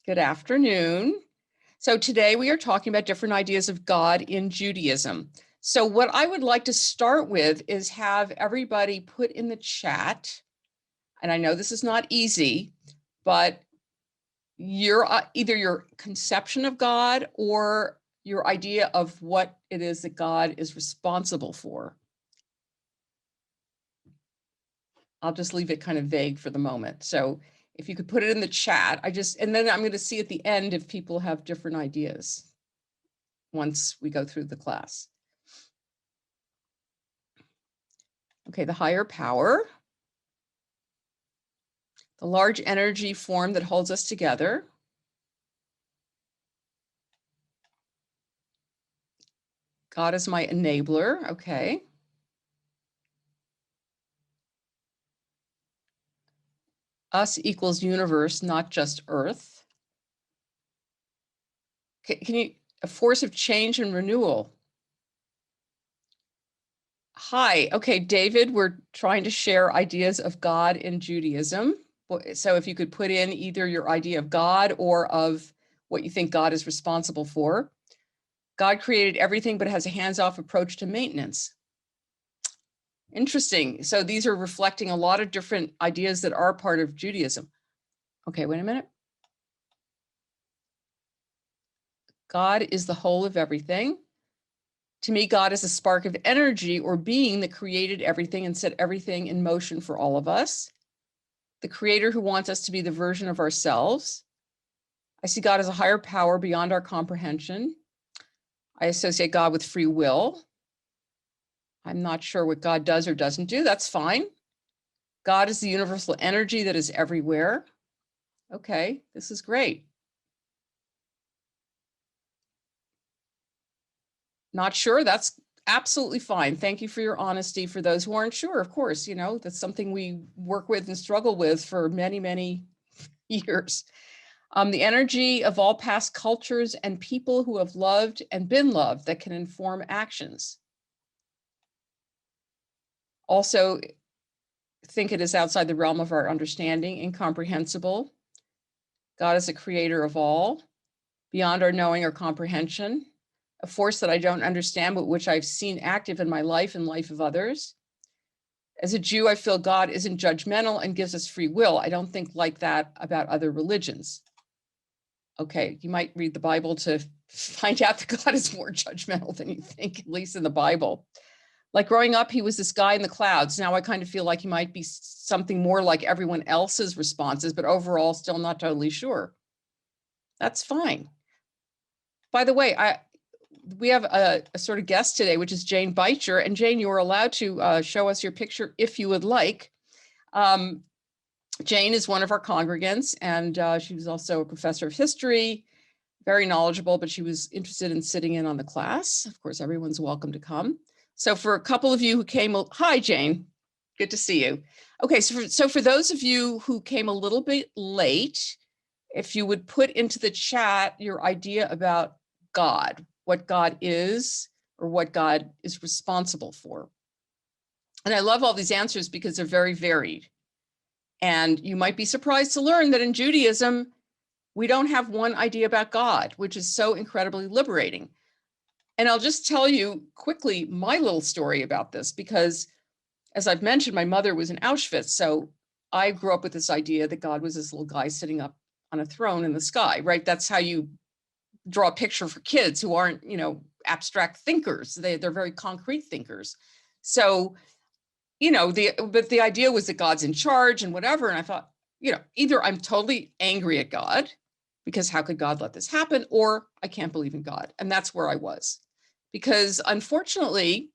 Good afternoon. So today we are talking about different ideas of God in Judaism. So what I would like to start with is have everybody put in the chat, and I know this is not easy, but either your conception of God or your idea of what it is that God is responsible for. I'll just leave it kind of vague for the moment. So if you could put it in the chat, and then I'm going to see at the end if people have different ideas once we go through the class. Okay, the higher power, the large energy form that holds us together, God is my enabler, okay. Us equals universe, not just Earth. A force of change and renewal. Hi, okay, David, we're trying to share ideas of God in Judaism. So if you could put in either your idea of God or of what you think God is responsible for. God created everything, but has a hands-off approach to maintenance. Interesting. So these are reflecting a lot of different ideas that are part of Judaism. Okay, wait a minute. God is the whole of everything. To me, God is a spark of energy or being that created everything and set everything in motion for all of us. The creator who wants us to be the version of ourselves. I see God as a higher power beyond our comprehension. I associate God with free will. I'm not sure what God does or doesn't do. That's fine. God is the universal energy that is everywhere. Okay, this is great. Not sure, that's absolutely fine. Thank you for your honesty. For those who aren't sure, of course, that's something we work with and struggle with for many, many years. The energy of all past cultures and people who have loved and been loved that can inform actions. Also, think it is outside the realm of our understanding, incomprehensible. God is a creator of all, beyond our knowing or comprehension, a force that I don't understand, but which I've seen active in my life and life of others. As a Jew, I feel God isn't judgmental and gives us free will. I don't think like that about other religions. Okay, you might read the Bible to find out that God is more judgmental than you think, at least in the Bible. Like growing up, he was this guy in the clouds. Now I kind of feel like he might be something more like everyone else's responses, but overall, still not totally sure. That's fine. By the way, we have a sort of guest today, which is Jane Beitcher. And Jane, you are allowed to show us your picture if you would like. Jane is one of our congregants, and she was also a professor of history, very knowledgeable, but she was interested in sitting in on the class. Of course, everyone's welcome to come. So for a couple of you who came, hi, Jane, good to see you. Okay, so for those of you who came a little bit late, if you would put into the chat your idea about God, what God is, or what God is responsible for. And I love all these answers because they're very varied. And you might be surprised to learn that in Judaism, we don't have one idea about God, which is so incredibly liberating. And I'll just tell you quickly my little story about this, because as I've mentioned, my mother was in Auschwitz. So I grew up with this idea that God was this little guy sitting up on a throne in the sky, right? That's how you draw a picture for kids who aren't, abstract thinkers. They're very concrete thinkers. So, but the idea was that God's in charge and whatever. And I thought, either I'm totally angry at God because how could God let this happen? Or I can't believe in God. And that's where I was. Because unfortunately,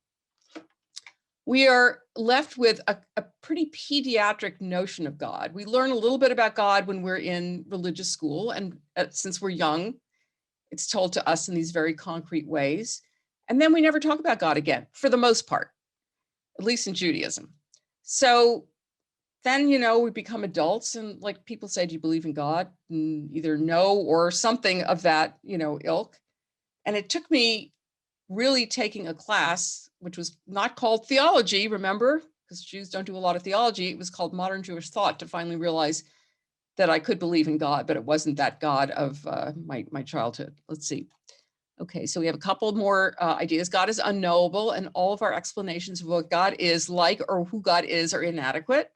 we are left with a pretty pediatric notion of God. We learn a little bit about God when we're in religious school. And since we're young, it's told to us in these very concrete ways. And then we never talk about God again, for the most part, at least in Judaism. So then, we become adults and like people say, do you believe in God? And either no or something of that, ilk. And it took me really taking a class, which was not called theology, remember? Because Jews don't do a lot of theology. It was called modern Jewish thought, to finally realize that I could believe in God, but it wasn't that God of my childhood. Let's see. Okay, so we have a couple more ideas. God is unknowable, and all of our explanations of what God is like or who God is are inadequate.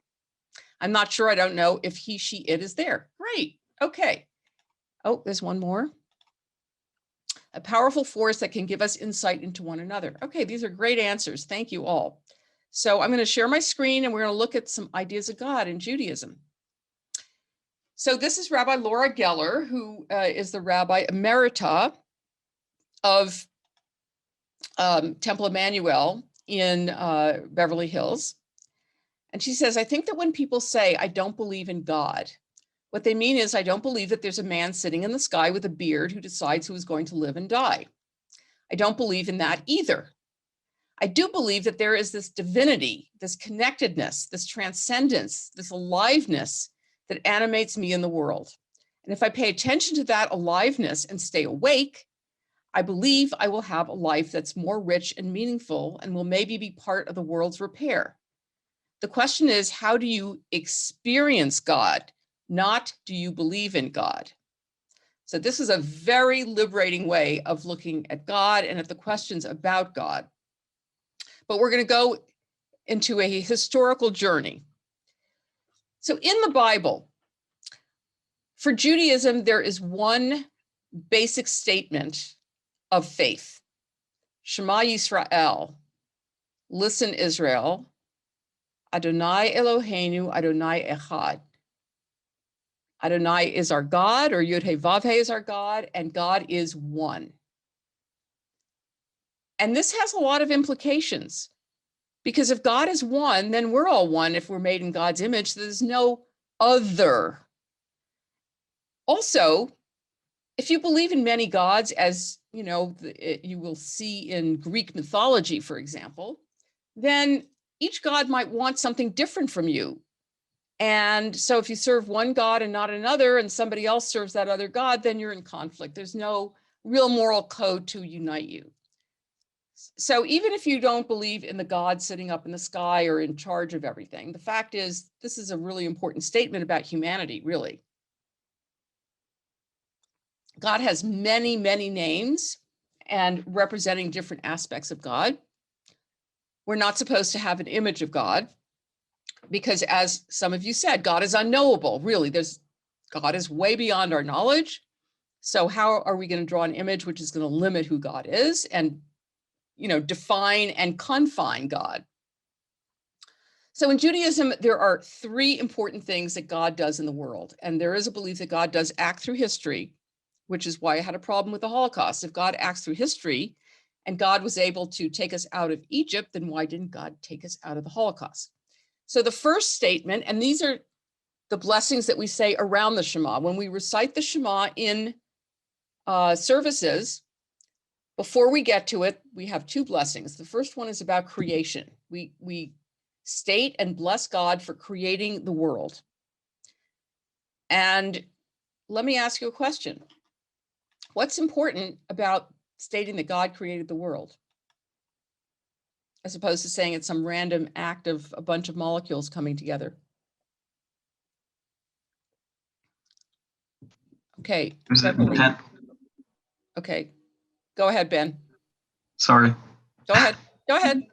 I'm not sure. I don't know if he, she, it is there. Great. Okay. Oh, there's one more. A powerful force that can give us insight into one another. Okay, these are great answers. Thank you all. So I'm going to share my screen and we're going to look at some ideas of God in Judaism. So this is Rabbi Laura Geller, who is the Rabbi Emerita of Temple Emmanuel in Beverly Hills. And she says, I think that when people say, I don't believe in God, what they mean is, I don't believe that there's a man sitting in the sky with a beard who decides who is going to live and die. I don't believe in that either. I do believe that there is this divinity, this connectedness, this transcendence, this aliveness that animates me in the world. And if I pay attention to that aliveness and stay awake, I believe I will have a life that's more rich and meaningful and will maybe be part of the world's repair. The question is, how do you experience God? Not do you believe in God? So this is a very liberating way of looking at God and at the questions about God. But we're going to go into a historical journey. So in the Bible, for Judaism, there is one basic statement of faith. Shema Yisrael, listen Israel, Adonai Eloheinu, Adonai Echad. Adonai is our God, or Yud-Heh-Vav-Heh is our God, and God is one. And this has a lot of implications, because if God is one, then we're all one if we're made in God's image. There's no other. Also, if you believe in many gods, as you know, you will see in Greek mythology, for example, then each god might want something different from you. And so if you serve one God and not another, and somebody else serves that other God, then you're in conflict. There's no real moral code to unite you. So even if you don't believe in the God sitting up in the sky or in charge of everything, the fact is, this is a really important statement about humanity, really. God has many, many names and representing different aspects of God. We're not supposed to have an image of God because, as some of you said, God is unknowable. Really, God is way beyond our knowledge. So how are we going to draw an image which is going to limit who God is and, define and confine God? So in Judaism, there are three important things that God does in the world. And there is a belief that God does act through history, which is why I had a problem with the Holocaust. If God acts through history and God was able to take us out of Egypt, then why didn't God take us out of the Holocaust? So the first statement, and these are the blessings that we say around the Shema. When we recite the Shema in services, before we get to it, we have two blessings. The first one is about creation. We state and bless God for creating the world. And let me ask you a question. What's important about stating that God created the world, as opposed to saying it's some random act of a bunch of molecules coming together? Okay. Is it intent? Okay. Go ahead, Ben. Sorry. Go ahead. Go ahead.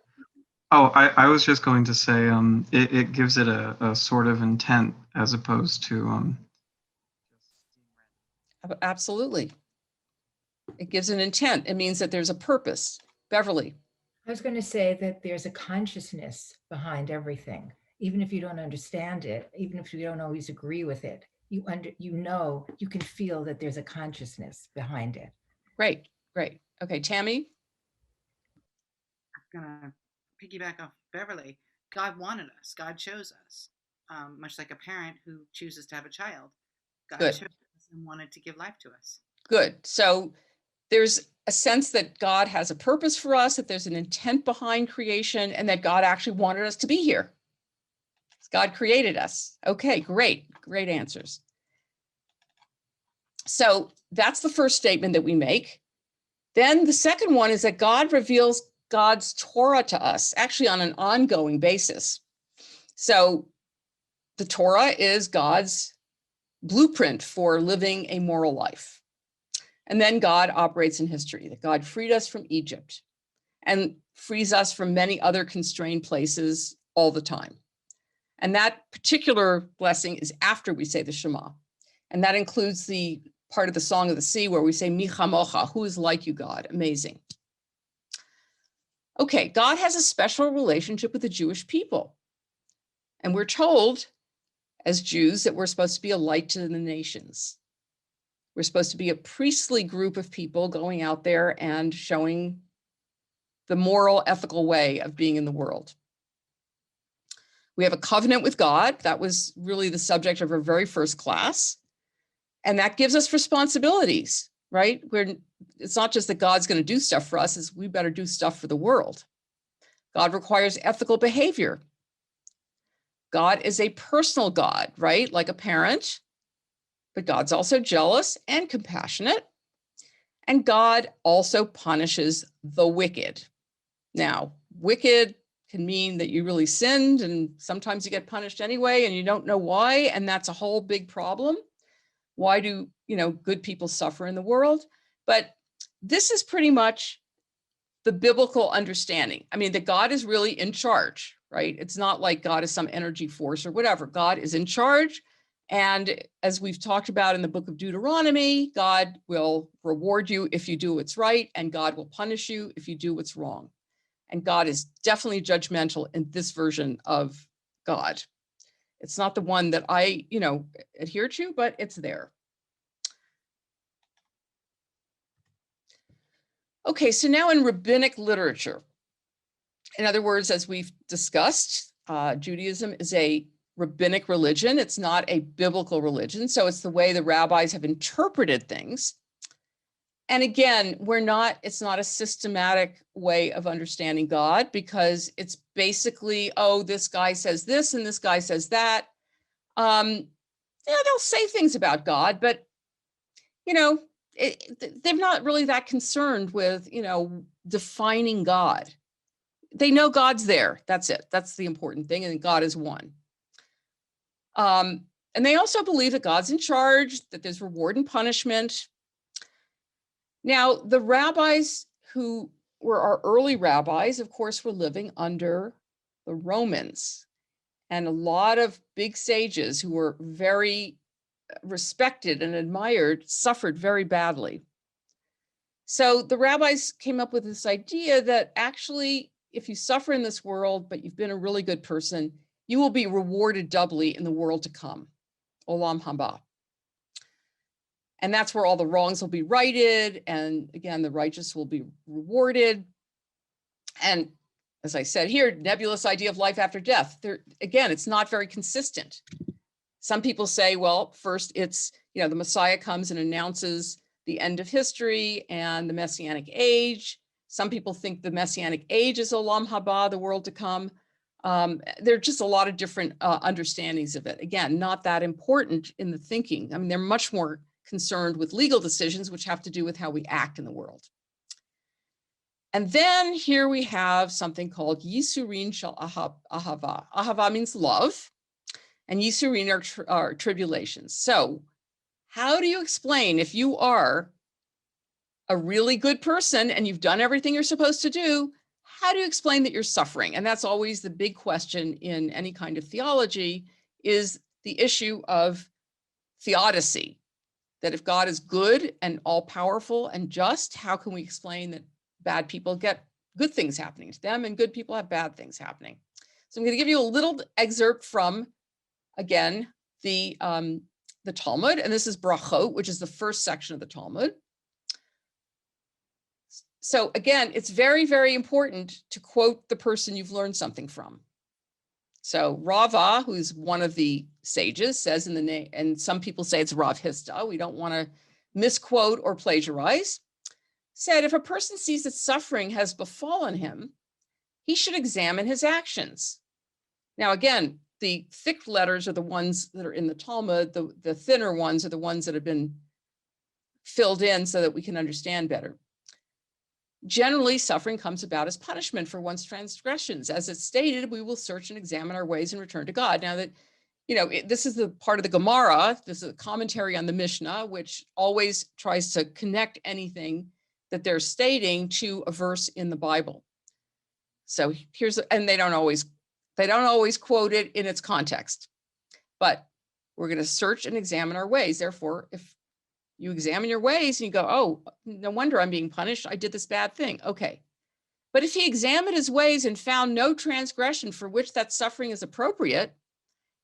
Oh, I was just going to say it gives it a sort of intent as opposed to Absolutely. It gives an intent. It means that there's a purpose. Beverly. I was going to say that there's a consciousness behind everything, even if you don't understand it, even if you don't always agree with it. You can feel that there's a consciousness behind it. Great. Okay, Tammy. I'm gonna piggyback off Beverly. God wanted us. God chose us. Much like a parent who chooses to have a child. God chose us and wanted to give life to us. Good. So there's a sense that God has a purpose for us, that there's an intent behind creation, and that God actually wanted us to be here. God created us. Okay, great answers. So that's the first statement that we make. Then the second one is that God reveals God's Torah to us, actually on an ongoing basis. So the Torah is God's blueprint for living a moral life. And then God operates in history, that God freed us from Egypt and frees us from many other constrained places all the time. And that particular blessing is after we say the Shema. And that includes the part of the Song of the Sea where we say, Mi chamocha, who is like you, God? Amazing. Okay, God has a special relationship with the Jewish people. And we're told as Jews that we're supposed to be a light to the nations. We're supposed to be a priestly group of people going out there and showing the moral, ethical way of being in the world. We have a covenant with God. That was really the subject of our very first class. And that gives us responsibilities, right? It's not just that God's going to do stuff for us, it's we better do stuff for the world. God requires ethical behavior. God is a personal God, right? Like a parent, but God's also jealous and compassionate. And God also punishes the wicked. Now, wicked can mean that you really sinned and sometimes you get punished anyway and you don't know why. And that's a whole big problem. Why do, good people suffer in the world? But this is pretty much the biblical understanding. I mean, that God is really in charge, right? It's not like God is some energy force or whatever. God is in charge. And as we've talked about in the book of Deuteronomy, God will reward you if you do what's right, and God will punish you if you do what's wrong. And God is definitely judgmental in this version of God. It's not the one that I, adhere to, but it's there. Okay, so now in rabbinic literature, in other words, as we've discussed, Judaism is a rabbinic religion. It's not a biblical religion. So it's the way the rabbis have interpreted things. And again, it's not a systematic way of understanding God, because it's basically, this guy says this and this guy says that. They'll say things about God, but, they're not really that concerned with, defining God. They know God's there. That's it. That's the important thing. And God is one. And they also believe that God's in charge, that there's reward and punishment. Now, the rabbis who were our early rabbis, of course, were living under the Romans. And a lot of big sages who were very respected and admired suffered very badly. So the rabbis came up with this idea that actually, if you suffer in this world, but you've been a really good person, you will be rewarded doubly in the world to come, Olam Haba. And that's where all the wrongs will be righted. And again, the righteous will be rewarded. And as I said here, nebulous idea of life after death. Again, it's not very consistent. Some people say, well, first it's, the Messiah comes and announces the end of history and the Messianic age. Some people think the Messianic age is Olam Haba, the world to come. There are just a lot of different understandings of it. Again, not that important in the thinking. I mean, they're much more concerned with legal decisions, which have to do with how we act in the world. And then here we have something called Yisurin Shel Ahava. Ahava means love, and Yisurin are tribulations. So how do you explain, if you are a really good person and you've done everything you're supposed to do, how do you explain that you're suffering? And that's always the big question in any kind of theology, is the issue of theodicy. That if God is good and all-powerful and just, how can we explain that bad people get good things happening to them and good people have bad things happening? So I'm going to give you a little excerpt from, again, the Talmud, and this is Brachot, which is the first section of the Talmud. So again, it's very, very important to quote the person you've learned something from. So Rava, who's one of the sages, says in the name, and some people say it's Rav Hista, we don't want to misquote or plagiarize, said, if a person sees that suffering has befallen him, he should examine his actions. Now, again, the thick letters are the ones that are in the Talmud. The thinner ones are the ones that have been filled in so that we can understand better. Generally, suffering comes about as punishment for one's transgressions. As it's stated, we will search and examine our ways and return to God. Now that this is the part of the Gemara. This is a commentary on the Mishnah, which always tries to connect anything that they're stating to a verse in the Bible. So and they don't always quote it in its context, but we're going to search and examine our ways. Therefore, if you examine your ways and you go, oh, no wonder I'm being punished. I did this bad thing. Okay. But if he examined his ways and found no transgression for which that suffering is appropriate,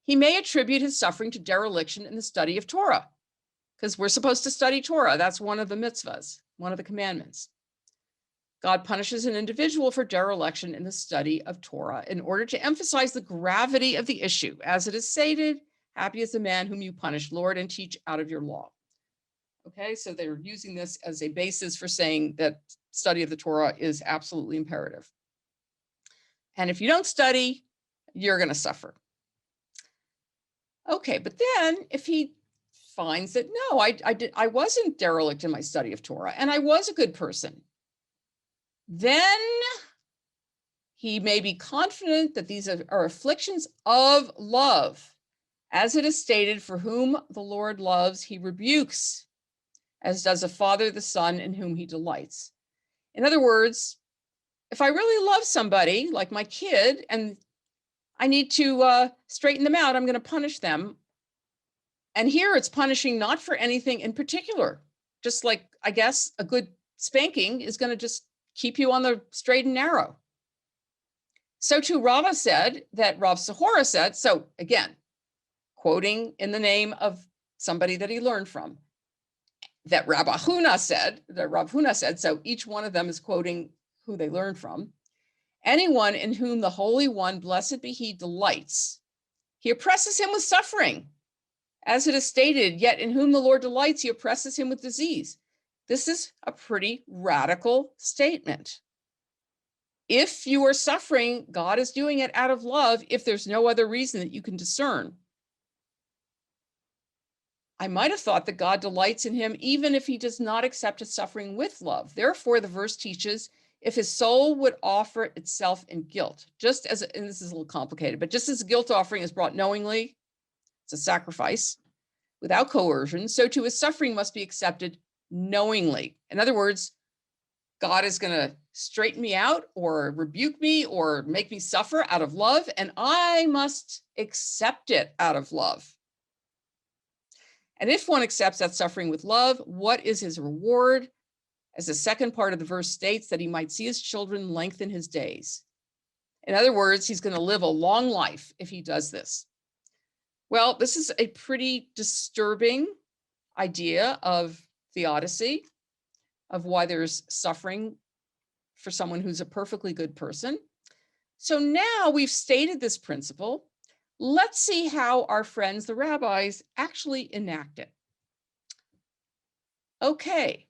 he may attribute his suffering to dereliction in the study of Torah, because we're supposed to study Torah. That's one of the mitzvahs, one of the commandments. God punishes an individual for dereliction in the study of Torah in order to emphasize the gravity of the issue. As it is stated, happy is the man whom you punish, Lord, and teach out of your law. Okay, so they're using this as a basis for saying that study of the Torah is absolutely imperative. And if you don't study, you're going to suffer. Okay, but then if he finds that, no, I wasn't derelict in my study of Torah, and I was a good person, then he may be confident that these are afflictions of love. As it is stated, for whom the Lord loves, he rebukes, as does a father the son in whom he delights. In other words, if I really love somebody, like my kid, and I need to straighten them out, I'm going to punish them. And here it's punishing not for anything in particular, just like, I guess, a good spanking is going to just keep you on the straight and narrow. So too Rava said that Rav Sahora said, so again, quoting in the name of somebody that he learned from, that Rav Huna said, so each one of them is quoting who they learned from. Anyone in whom the Holy One, blessed be he, delights, he oppresses him with suffering. As it is stated, yet in whom the Lord delights, he oppresses him with disease. This is a pretty radical statement. If you are suffering, God is doing it out of love if there's no other reason that you can discern. I might have thought that God delights in him even if he does not accept his suffering with love. Therefore, the verse teaches, if his soul would offer itself in guilt, just as, and this is a little complicated, but just as a guilt offering is brought knowingly, it's a sacrifice, without coercion, so too his suffering must be accepted knowingly. In other words, God is going to straighten me out or rebuke me or make me suffer out of love, and I must accept it out of love. And if one accepts that suffering with love, what is his reward? As the second part of the verse states, that he might see his children lengthen his days. In other words, he's going to live a long life if he does this. Well, this is a pretty disturbing idea of theodicy, of why there's suffering for someone who's a perfectly good person. So now we've stated this principle. Let's see how our friends, the rabbis, actually enact it. Okay,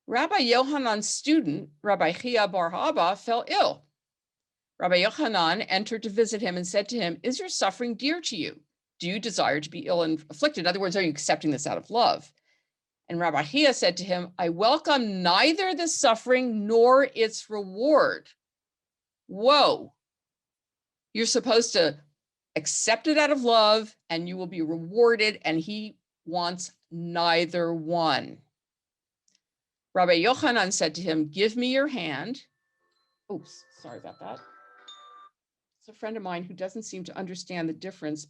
Rabbi Yochanan's student, Rabbi Chia bar Abba, fell ill. Rabbi Yochanan entered to visit him and said to him, is your suffering dear to you? Do you desire to be ill and afflicted? In other words, are you accepting this out of love? And Rabbi Chia said to him, I welcome neither the suffering nor its reward. Whoa, you're supposed to accept it out of love and you will be rewarded, and he wants neither one. Rabbi Yochanan said to him, give me your hand. Oops, sorry about that. It's a friend of mine who doesn't seem to understand the difference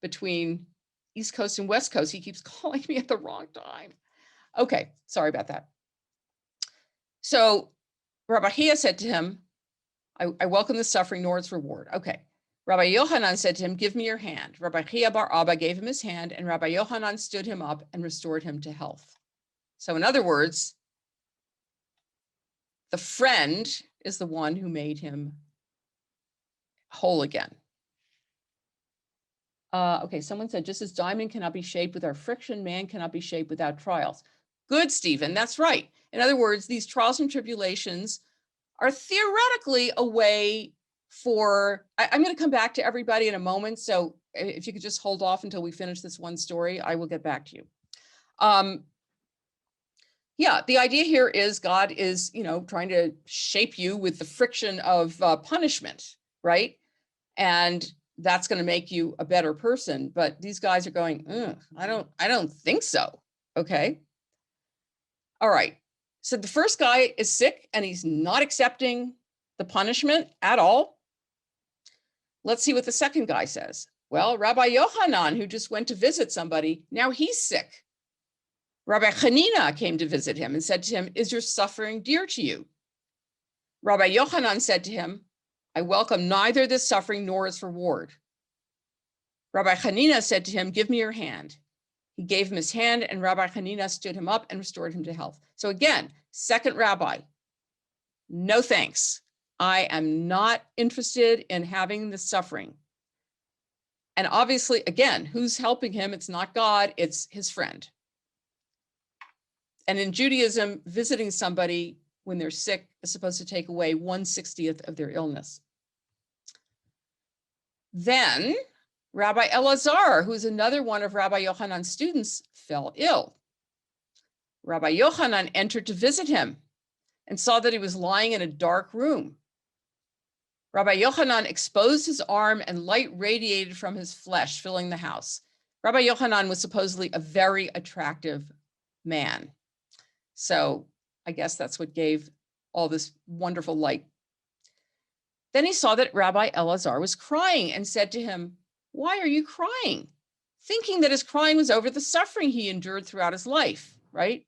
between East Coast and West Coast. He keeps calling me at the wrong time. Okay, sorry about that. So Rabbi Chia said to him, I welcome the suffering nor its reward. Okay. Rabbi Yochanan said to him, give me your hand. Rabbi Chia bar Abba gave him his hand, and Rabbi Yochanan stood him up and restored him to health. So in other words, the friend is the one who made him whole again. Okay, someone said, just as diamond cannot be shaped without friction, man cannot be shaped without trials. Good, Stephen, that's right. In other words, these trials and tribulations are theoretically a way for, I'm going to come back to everybody in a moment. So if you could just hold off until we finish this one story, I will get back to you. Yeah, the idea here is God is, trying to shape you with the friction of punishment, right? And that's going to make you a better person. But these guys are going, I don't think so. Okay. All right. So the first guy is sick and he's not accepting the punishment at all. Let's see what the second guy says. Well, Rabbi Yochanan, who just went to visit somebody, now he's sick. Rabbi Hanina came to visit him and said to him, is your suffering dear to you? Rabbi Yochanan said to him, I welcome neither this suffering nor its reward. Rabbi Hanina said to him, give me your hand. He gave him his hand, and Rabbi Hanina stood him up and restored him to health. So again, second rabbi, no thanks. I am not interested in having the suffering. And obviously, again, who's helping him? It's not God, it's his friend. And in Judaism, visiting somebody when they're sick is supposed to take away 1/60th of their illness. Then Rabbi Elazar, who's another one of Rabbi Yochanan's students, fell ill. Rabbi Yochanan entered to visit him and saw that he was lying in a dark room. Rabbi Yochanan exposed his arm and light radiated from his flesh, filling the house. Rabbi Yochanan was supposedly a very attractive man. So I guess that's what gave all this wonderful light. Then he saw that Rabbi Elazar was crying and said to him, why are you crying? Thinking that his crying was over the suffering he endured throughout his life, right?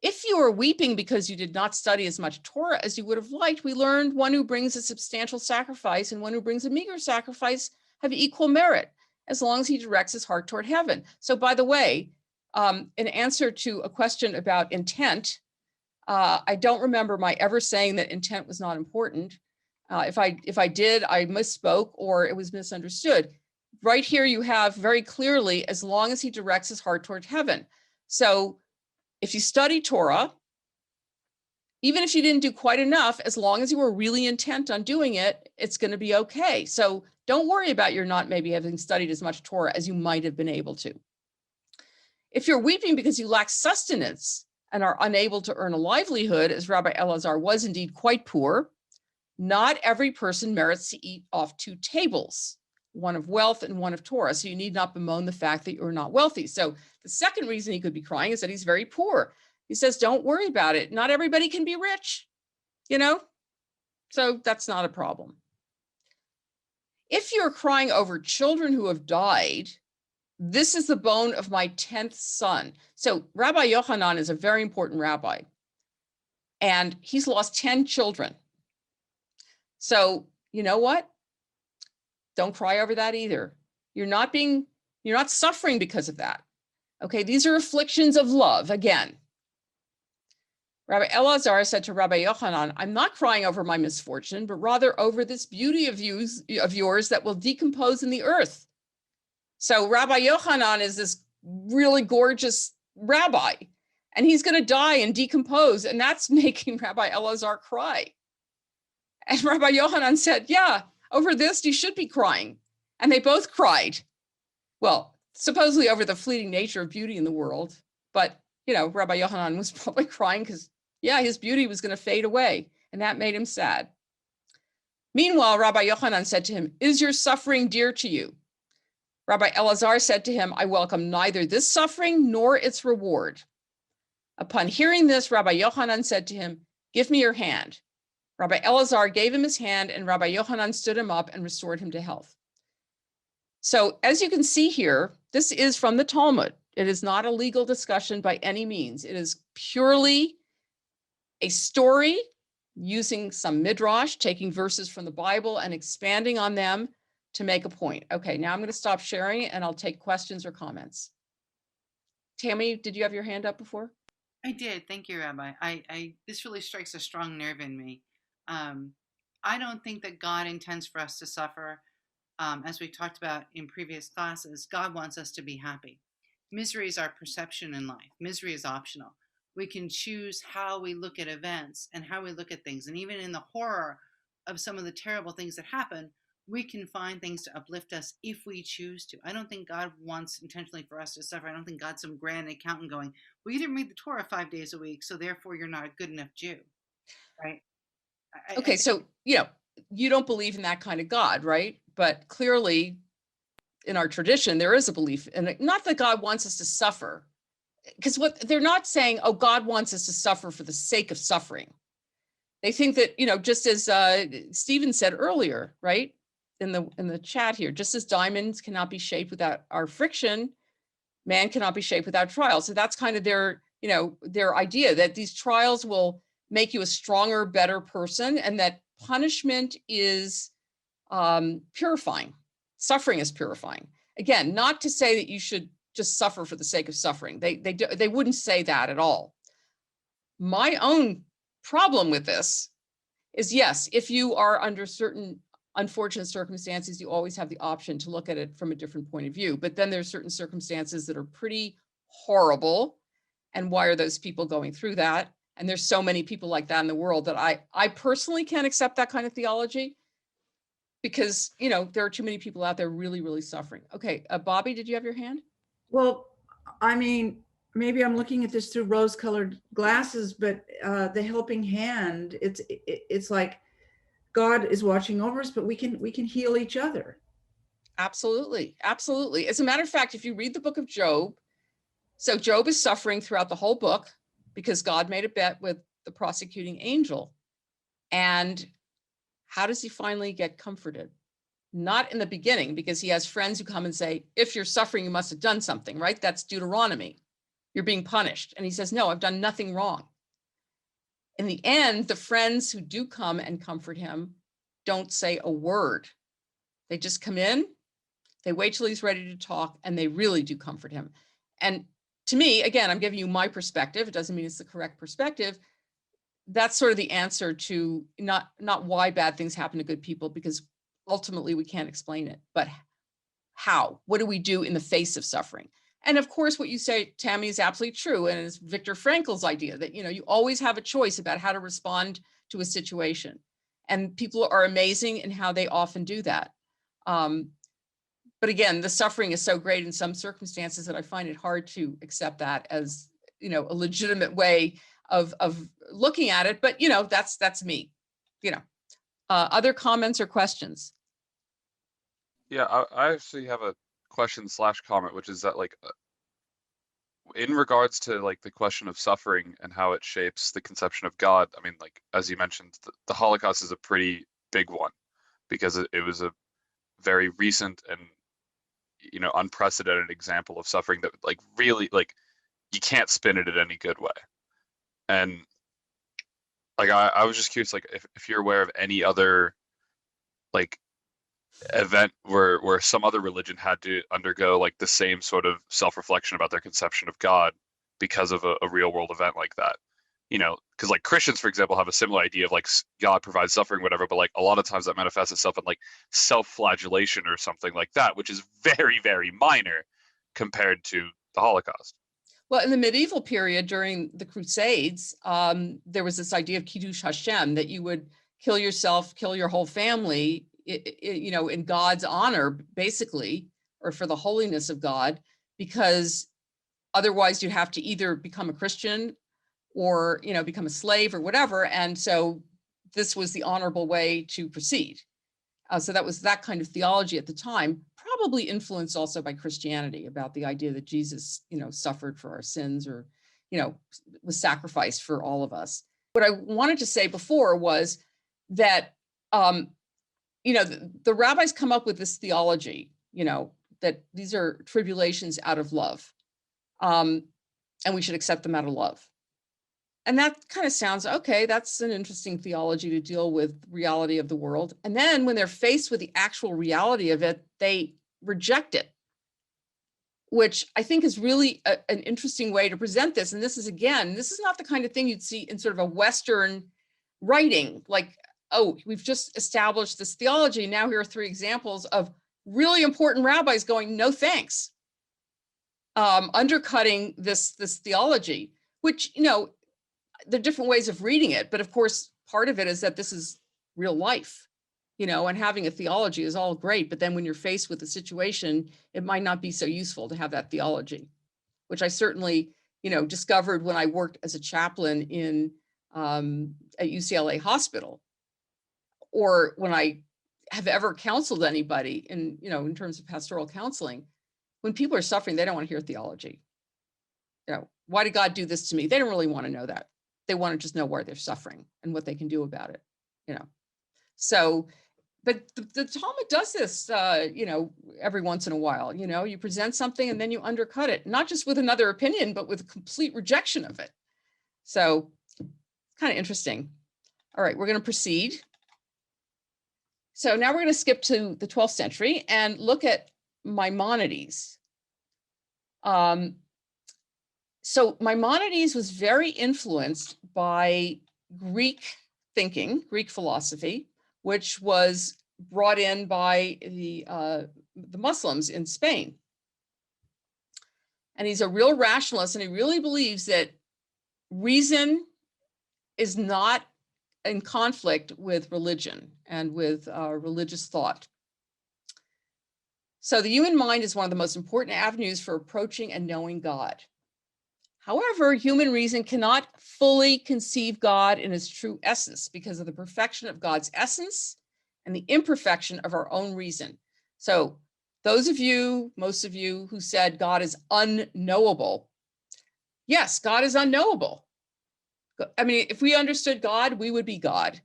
If you are weeping because you did not study as much Torah as you would have liked, we learned one who brings a substantial sacrifice and one who brings a meager sacrifice have equal merit, as long as he directs his heart toward heaven. So by the way, in answer to a question about intent, I don't remember my ever saying that intent was not important. If I did, I misspoke or it was misunderstood. Right here, you have very clearly, as long as he directs his heart toward heaven. So if you study Torah, even if you didn't do quite enough, as long as you were really intent on doing it, it's going to be okay. So don't worry about your not maybe having studied as much Torah as you might have been able to. If you're weeping because you lack sustenance and are unable to earn a livelihood, as Rabbi Elazar was indeed quite poor, not every person merits to eat off two tables, one of wealth and one of Torah. So you need not bemoan the fact that you're not wealthy. So the second reason he could be crying is that he's very poor. He says, don't worry about it. Not everybody can be rich, you know? So that's not a problem. If you're crying over children who have died, this is the bone of my 10th son. So Rabbi Yochanan is a very important rabbi, and he's lost 10 children. So you know what? Don't cry over that either. You're not suffering because of that. Okay, these are afflictions of love again. Rabbi Elazar said to Rabbi Yochanan, I'm not crying over my misfortune, but rather over this beauty of yours that will decompose in the earth. So Rabbi Yochanan is this really gorgeous rabbi, and he's going to die and decompose, and that's making Rabbi Elazar cry. And Rabbi Yochanan said, yeah, over this you should be crying. And they both cried. Well, supposedly over the fleeting nature of beauty in the world. But, you know, Rabbi Yochanan was probably crying because, yeah, his beauty was going to fade away, and that made him sad. Meanwhile, Rabbi Yochanan said to him, is your suffering dear to you? Rabbi Elazar said to him, I welcome neither this suffering nor its reward. Upon hearing this, Rabbi Yochanan said to him, give me your hand. Rabbi Elazar gave him his hand, and Rabbi Yochanan stood him up and restored him to health. So as you can see here, this is from the Talmud. It is not a legal discussion by any means. It is purely a story using some midrash, taking verses from the Bible and expanding on them to make a point. Okay, now I'm going to stop sharing and I'll take questions or comments. Tammy, did you have your hand up before? I did. Thank you, Rabbi. This really strikes a strong nerve in me. I don't think that God intends for us to suffer. As we talked about in previous classes, God wants us to be happy. Misery is our perception in life. Misery is optional. We can choose how we look at events and how we look at things. And even in the horror of some of the terrible things that happen, we can find things to uplift us if we choose to. I don't think God wants intentionally for us to suffer. I don't think God's some grand accountant going, well, you didn't read the Torah 5 days a week, so therefore you're not a good enough Jew, right? Okay, so, you know, you don't believe in that kind of God, right? but clearly in our tradition, there is a belief in it. Not that God wants us to suffer, because what they're not saying, oh, God wants us to suffer for the sake of suffering. They think that, just as Stephen said earlier, right, in the chat here, just as diamonds cannot be shaped without our friction, man cannot be shaped without trials. So that's kind of their idea, that these trials will make you a stronger, better person, and that punishment is purifying. Suffering is purifying. Again, not to say that you should just suffer for the sake of suffering. They wouldn't say that at all. My own problem with this is, yes, if you are under certain unfortunate circumstances, you always have the option to look at it from a different point of view. But then there's certain circumstances that are pretty horrible. And why are those people going through that? And there's so many people like that in the world that I personally can't accept that kind of theology, because, there are too many people out there really, really suffering. Okay, Bobby, did you have your hand? Well, I mean, maybe I'm looking at this through rose-colored glasses, but the helping hand, it's like God is watching over us, but we can heal each other. Absolutely, absolutely. As a matter of fact, if you read the book of Job, so Job is suffering throughout the whole book because God made a bet with the prosecuting angel. And how does he finally get comforted? Not in the beginning, because he has friends who come and say, if you're suffering, you must have done something, right? That's Deuteronomy. You're being punished. And he says, no, I've done nothing wrong. In the end, the friends who do come and comfort him don't say a word. They just come in, they wait till he's ready to talk, and they really do comfort him. And to me, again, I'm giving you my perspective. It doesn't mean it's the correct perspective. That's sort of the answer to not why bad things happen to good people, because ultimately we can't explain it, but how? What do we do in the face of suffering? And of course, what you say, Tammy, is absolutely true. And it's Viktor Frankl's idea that, you always have a choice about how to respond to a situation. And people are amazing in how they often do that. But again, the suffering is so great in some circumstances that I find it hard to accept that as, a legitimate way of looking at it. But, that's me, other comments or questions? Yeah, I actually have a question / comment, which is that, like, in regards to, like, the question of suffering and how it shapes the conception of God. I mean, like, as you mentioned, the Holocaust is a pretty big one, because it was a very recent and, unprecedented example of suffering that, like, really, like, you can't spin it in any good way. And, like, I was just curious, like, if you're aware of any other, like, event where some other religion had to undergo, like, the same sort of self-reflection about their conception of God because of a real world event like that. Because, like, Christians, for example, have a similar idea of, like, God provides suffering, whatever, but, like, a lot of times that manifests itself in, like, self-flagellation or something like that, which is very, very minor compared to the Holocaust. Well, in the medieval period during the Crusades, there was this idea of Kiddush Hashem, that you would kill yourself, kill your whole family, in God's honor, basically, or for the holiness of God, because otherwise you'd have to either become a Christian or, become a slave or whatever. And so this was the honorable way to proceed. So that was that kind of theology at the time, probably influenced also by Christianity, about the idea that Jesus, suffered for our sins, or, was sacrificed for all of us. What I wanted to say before was that, the rabbis come up with this theology, that these are tribulations out of love, and we should accept them out of love. And that kind of sounds, okay, that's an interesting theology to deal with reality of the world. And then when they're faced with the actual reality of it, they reject it, which I think is really an interesting way to present this. And this is not the kind of thing you'd see in sort of a Western writing, like, oh, we've just established this theology. Now here are 3 examples of really important rabbis going, no thanks, undercutting this theology, which, there are different ways of reading it. But of course, part of it is that this is real life, and having a theology is all great. But then when you're faced with a situation, it might not be so useful to have that theology, which I certainly, discovered when I worked as a chaplain at UCLA Hospital, or when I have ever counseled anybody in, in terms of pastoral counseling, when people are suffering, they don't want to hear theology. Why did God do this to me? They don't really want to know that. They want to just know why they're suffering and what they can do about it, So, but the Talmud does this, every once in a while. You present something and then you undercut it, not just with another opinion, but with complete rejection of it. So, kind of interesting. All right, we're going to proceed. So now we're going to skip to the 12th century and look at Maimonides. So Maimonides was very influenced by Greek thinking, Greek philosophy, which was brought in by the Muslims in Spain. And he's a real rationalist, and he really believes that reason is not in conflict with religion and with religious thought. So the human mind is one of the most important avenues for approaching and knowing God. However, human reason cannot fully conceive God in his true essence because of the perfection of God's essence and the imperfection of our own reason. So those of you, most of you who said God is unknowable, yes, God is unknowable. I mean, if we understood God, we would be God.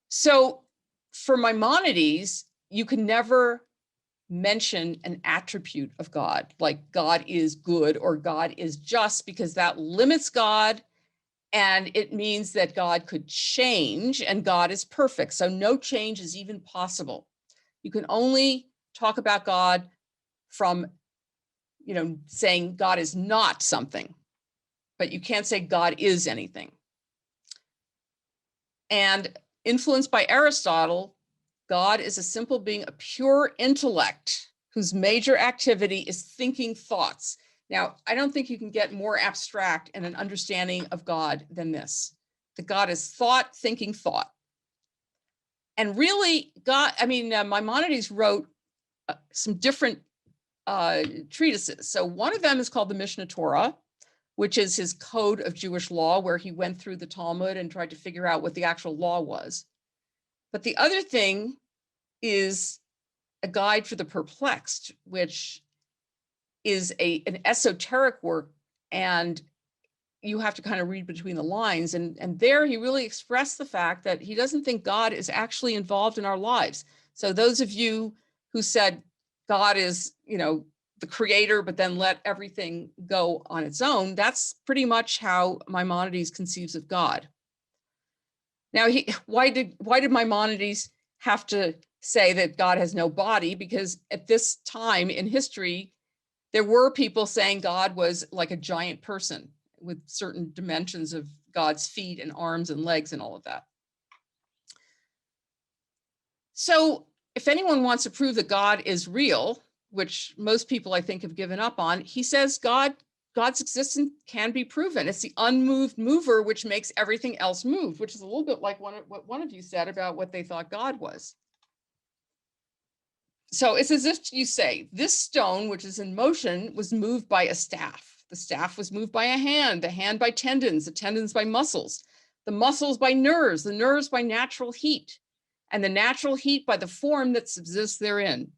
So for Maimonides, you can never mention an attribute of God, like God is good or God is just, because that limits God, and it means that God could change, and God is perfect. So no change is even possible. You can only talk about God from, saying God is not something, but you can't say God is anything. And influenced by Aristotle, God is a simple being, a pure intellect whose major activity is thinking thoughts. Now, I don't think you can get more abstract in an understanding of God than this. That God is thought, thinking thought. And really, Maimonides wrote some different treatises. So one of them is called the Mishneh Torah, which is his code of Jewish law, where he went through the Talmud and tried to figure out what the actual law was. But the other thing is a guide for the perplexed, which is an esoteric work, and you have to kind of read between the lines. And there he really expressed the fact that he doesn't think God is actually involved in our lives. So those of you who said God is, the creator, but then let everything go on its own, that's pretty much how Maimonides conceives of God. Now, why did Maimonides have to say that God has no body? Because at this time in history, there were people saying God was like a giant person with certain dimensions of God's feet and arms and legs and all of that. So if anyone wants to prove that God is real, which most people I think have given up on, he says God's existence can be proven. It's the unmoved mover which makes everything else move, which is a little bit like what one of you said about what they thought God was. So it's as if you say, this stone, which is in motion, was moved by a staff. The staff was moved by a hand, the hand by tendons, the tendons by muscles, the muscles by nerves, the nerves by natural heat, and the natural heat by the form that subsists therein.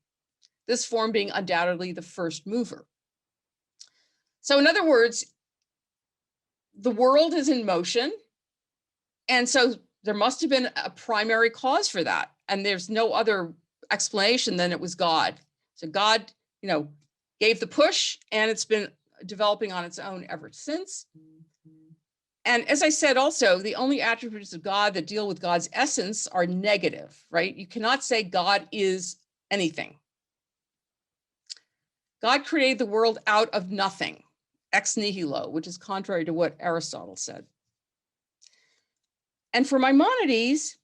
This form being undoubtedly the first mover. So in other words, the world is in motion, and so there must have been a primary cause for that, and there's no other explanation than it was God. So God, gave the push, and it's been developing on its own ever since. And as I said, also, the only attributes of God that deal with God's essence are negative, right? You cannot say God is anything. God created the world out of nothing, ex nihilo, which is contrary to what Aristotle said. And for Maimonides,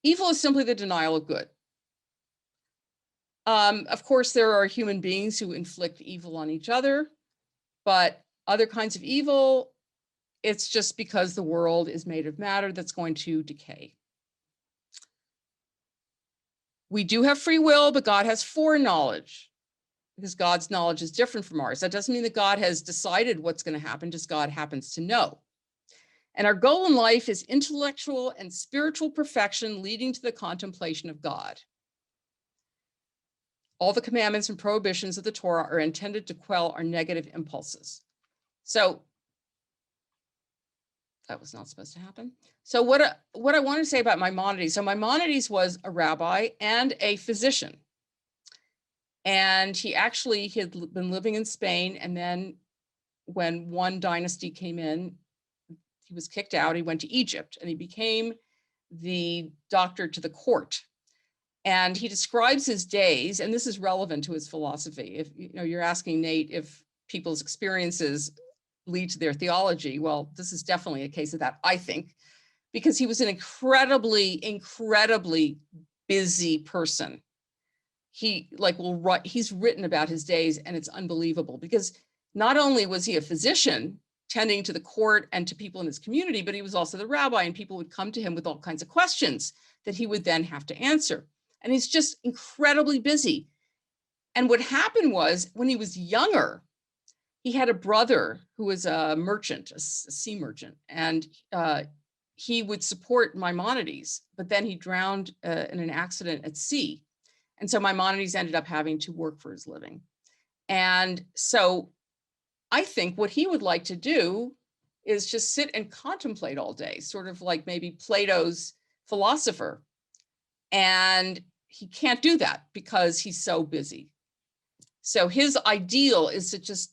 evil is simply the denial of good. Of course, there are human beings who inflict evil on each other, but other kinds of evil, it's just because the world is made of matter that's going to decay. We do have free will, but God has foreknowledge, because God's knowledge is different from ours. That doesn't mean that God has decided what's going to happen, just God happens to know. And our goal in life is intellectual and spiritual perfection leading to the contemplation of God. All the commandments and prohibitions of the Torah are intended to quell our negative impulses. So that was not supposed to happen. So what I want to say about Maimonides, so Maimonides was a rabbi and a physician. And he had been living in Spain. And then when one dynasty came in, he was kicked out. He went to Egypt and he became the doctor to the court. And he describes his days, and this is relevant to his philosophy. If you're asking Nate if people's experiences lead to their theology, well, this is definitely a case of that, I think, because he was an incredibly busy person. He's written about his days, and it's unbelievable because not only was he a physician tending to the court and to people in his community, but he was also the rabbi, and people would come to him with all kinds of questions that he would then have to answer. And he's just incredibly busy. And what happened was when he was younger, he had a brother who was a merchant, a sea merchant, and he would support Maimonides, but then he drowned in an accident at sea. And so Maimonides ended up having to work for his living. And so I think what he would like to do is just sit and contemplate all day, sort of like maybe Plato's philosopher. And he can't do that because he's so busy. So his ideal is to just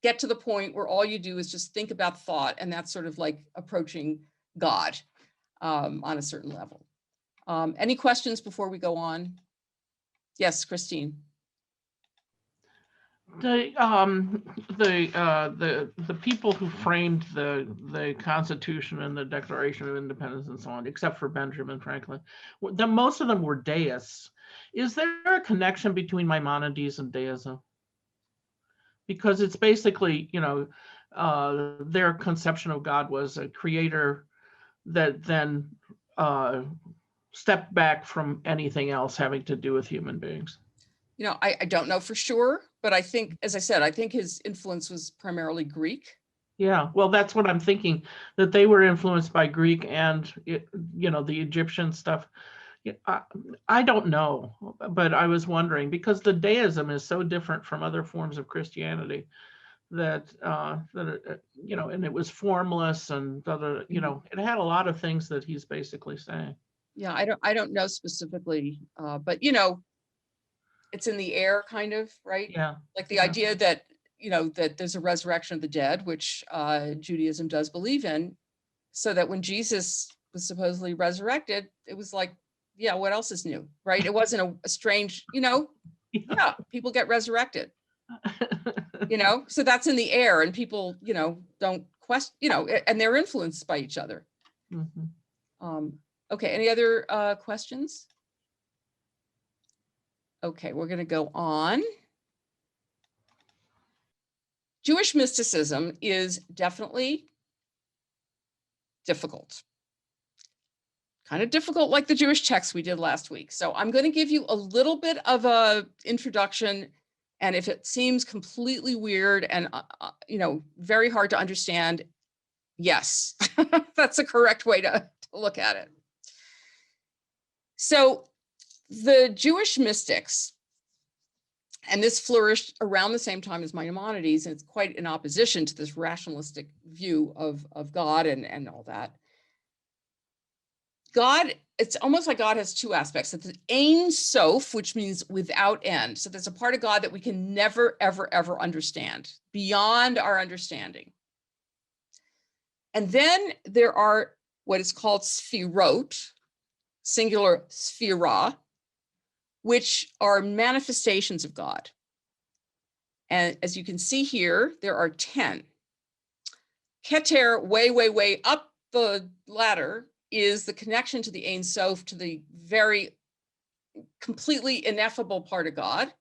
get to the point where all you do is just think about thought, and that's sort of like approaching God on a certain level. Any questions before we go on? Yes, Christine. The people who framed the Constitution and the Declaration of Independence and so on, except for Benjamin Franklin, most of them were deists. Is there a connection between Maimonides and deism? Because it's basically, their conception of God was a creator that then stepped back from anything else having to do with human beings. I don't know for sure, but I think, as I said, I think his influence was primarily Greek. Yeah, well, that's what I'm thinking, that they were influenced by Greek and, the Egyptian stuff. I don't know, but I was wondering, because the deism is so different from other forms of Christianity that and it was formless and, it had a lot of things that he's basically saying. Yeah, I don't know specifically, but it's in the air kind of, right? Yeah. Like the idea that, that there's a resurrection of the dead, which Judaism does believe in, so that when Jesus was supposedly resurrected, it was like, yeah, what else is new, right? It wasn't a strange, yeah, people get resurrected, so that's in the air, and people, don't question, and they're influenced by each other. Mm-hmm. Okay, any other questions? Okay, we're going to go on. Jewish mysticism is definitely difficult. Kind of difficult like the Jewish texts we did last week. So I'm going to give you a little bit of a introduction, and if it seems completely weird and very hard to understand, yes, that's the correct way to look at it. So the Jewish mystics, and this flourished around the same time as Maimonides, and it's quite in opposition to this rationalistic view of God and all that. God, it's almost like God has two aspects. It's the Ein Sof, which means without end. So there's a part of God that we can never, ever, ever understand, beyond our understanding. And then there are what is called Sfirot, singular Sphira, which are manifestations of God. And as you can see here, there are 10. Keter, way up the ladder, is the connection to the Ein Sof, to the very completely ineffable part of God.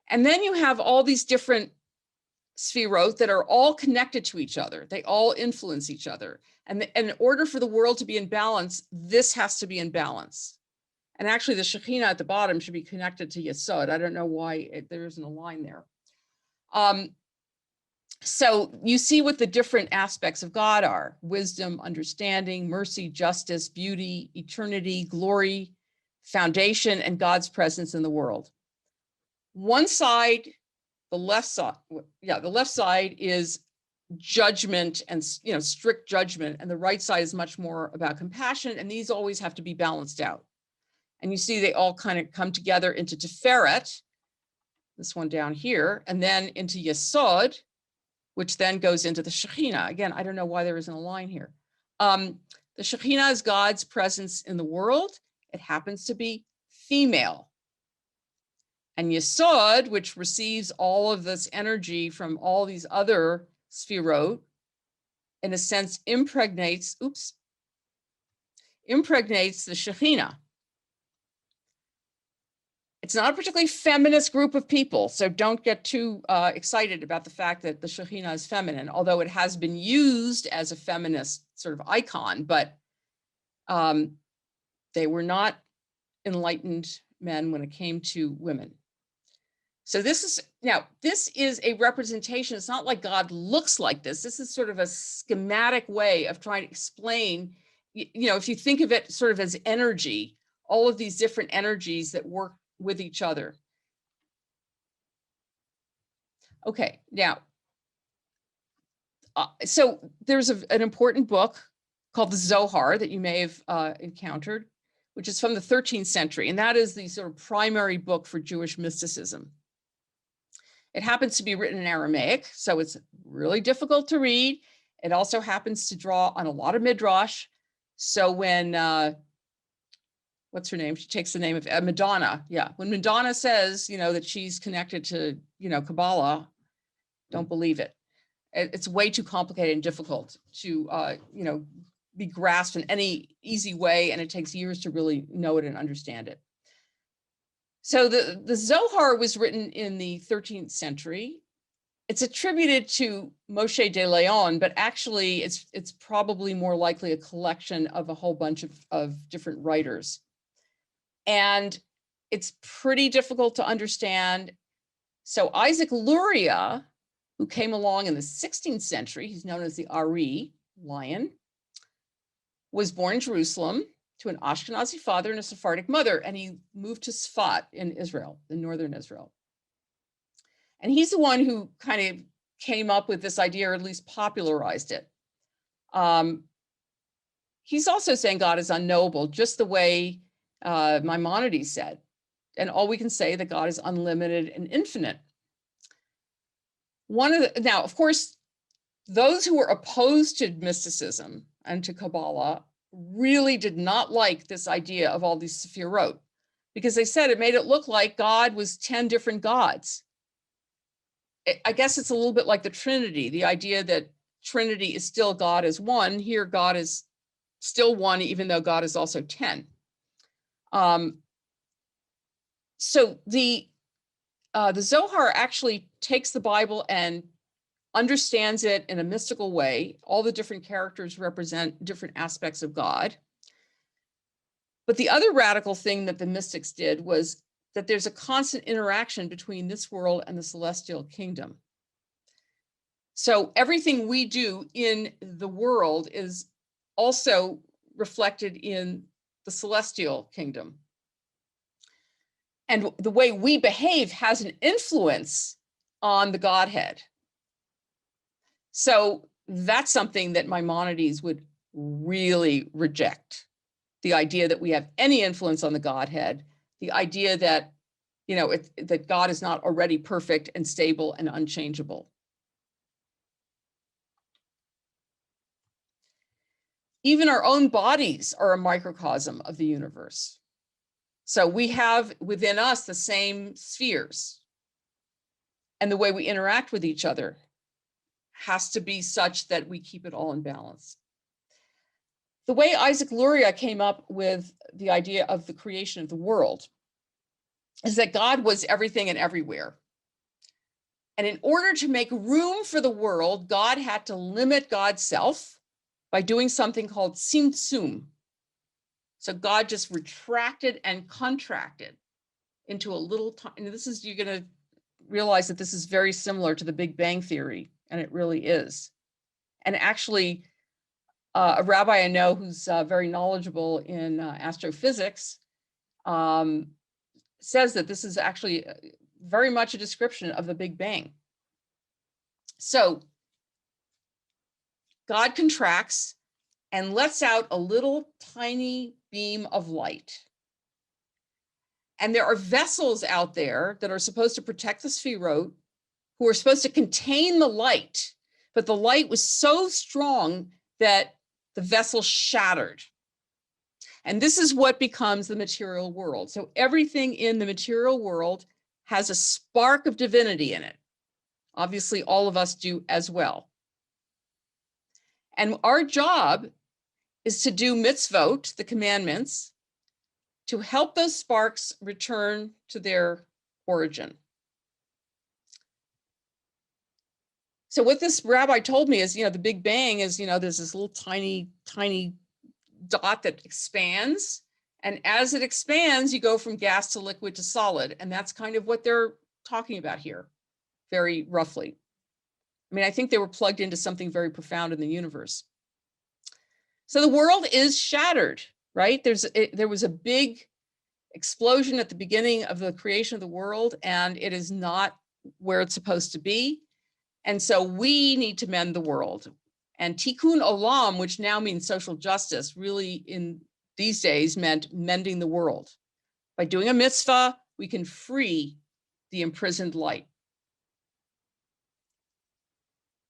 And then you have all these different Sfirot that are all connected to each other. They all influence each other. And in order for the world to be in balance, this has to be in balance. And actually the Shekhinah at the bottom should be connected to Yesod. I don't know why there isn't a line there. So you see what the different aspects of God are: wisdom, understanding, mercy, justice, beauty, eternity, glory, foundation, and God's presence in the world. One side, the left side, the left side is judgment and strict judgment, and the right side is much more about compassion, and these always have to be balanced out. And you see they all kind of come together into Tiferet, this one down here, and then into Yesod, which then goes into the Shekhinah. Again, I don't know why there isn't a line here. The Shekhinah is God's presence in the world. It happens to be female. And Yesod, which receives all of this energy from all these other Sfirot, in a sense impregnates the Shekhinah. It's not a particularly feminist group of people, so don't get too excited about the fact that the Shekhinah is feminine, although it has been used as a feminist sort of icon, but they were not enlightened men when it came to women. So this is a representation. It's not like God looks like this. This is sort of a schematic way of trying to explain, if you think of it sort of as energy, all of these different energies that work with each other. Okay, now, so there's an important book called the Zohar that you may have encountered, which is from the 13th century, and that is the sort of primary book for Jewish mysticism. It happens to be written in Aramaic, so it's really difficult to read. It also happens to draw on a lot of midrash. So when, what's her name? She takes the name of Madonna. Yeah, when Madonna says, that she's connected to, Kabbalah, don't believe it. It's way too complicated and difficult to, be grasped in any easy way, and it takes years to really know it and understand it. So the Zohar was written in the 13th century. It's attributed to Moshe de Leon, but actually it's probably more likely a collection of a whole bunch of different writers. And it's pretty difficult to understand. So Isaac Luria, who came along in the 16th century, he's known as the Ari, lion, was born in Jerusalem to an Ashkenazi father and a Sephardic mother, and he moved to Sfat in Israel, in northern Israel. And he's the one who kind of came up with this idea, or at least popularized it. He's also saying God is unknowable, just the way Maimonides said. And all we can say that God is unlimited and infinite. Now, of course, those who were opposed to mysticism and to Kabbalah really did not like this idea of all these Sefirot, because they said it made it look like God was 10 different gods. I guess it's a little bit like the Trinity, the idea that Trinity is still God is one. Here, God is still one, even though God is also 10. So the Zohar actually takes the Bible and understands it in a mystical way. All the different characters represent different aspects of God. But the other radical thing that the mystics did was that there's a constant interaction between this world and the celestial kingdom. So everything we do in the world is also reflected in the celestial kingdom. And the way we behave has an influence on the Godhead. So that's something that Maimonides would really reject. The idea that we have any influence on the Godhead, the idea that, that God is not already perfect and stable and unchangeable. Even our own bodies are a microcosm of the universe. So we have within us the same spheres. And the way we interact with each other has to be such that we keep it all in balance. The way Isaac Luria came up with the idea of the creation of the world is that God was everything and everywhere. And in order to make room for the world, God had to limit God's self by doing something called tzimtzum. So God just retracted and contracted into a little time. And you're going to realize that this is very similar to the Big Bang Theory and it really is. And actually, a rabbi I know who's very knowledgeable in astrophysics says that this is actually very much a description of the Big Bang. So God contracts and lets out a little tiny beam of light. And there are vessels out there that are supposed to protect the spheroid, who are supposed to contain the light, but the light was so strong that the vessel shattered. And this is what becomes the material world. So everything in the material world has a spark of divinity in it. Obviously, all of us do as well. And our job is to do mitzvot, the commandments, to help those sparks return to their origin. So what this rabbi told me is, the Big Bang is, there's this little tiny dot that expands. And as it expands, you go from gas to liquid to solid. And that's kind of what they're talking about here, very roughly. I mean, I think they were plugged into something very profound in the universe. So the world is shattered, right? There was a big explosion at the beginning of the creation of the world, and it is not where it's supposed to be. And so we need to mend the world. And tikkun olam, which now means social justice, really in these days meant mending the world. By doing a mitzvah, we can free the imprisoned light.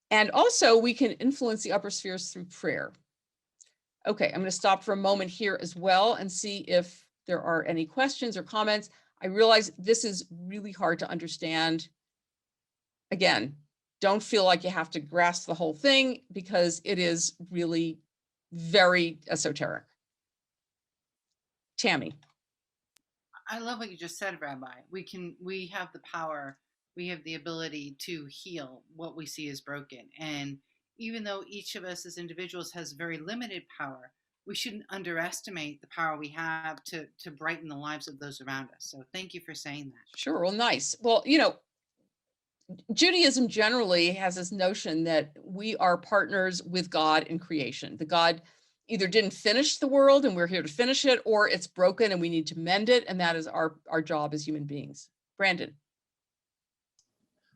And also we can influence the upper spheres through prayer. Okay, I'm going to stop for a moment here as well and see if there are any questions or comments. I realize this is really hard to understand. Again, don't feel like you have to grasp the whole thing because it is really very esoteric. Tammy. I love what you just said, Rabbi. We have the power, we have the ability to heal what we see as broken. And even though each of us as individuals has very limited power, we shouldn't underestimate the power we have to brighten the lives of those around us. So thank you for saying that. Sure, well, nice. Well, Judaism generally has this notion that we are partners with God in creation. The God either didn't finish the world and we're here to finish it, or it's broken and we need to mend it. And that is our job as human beings. Brandon.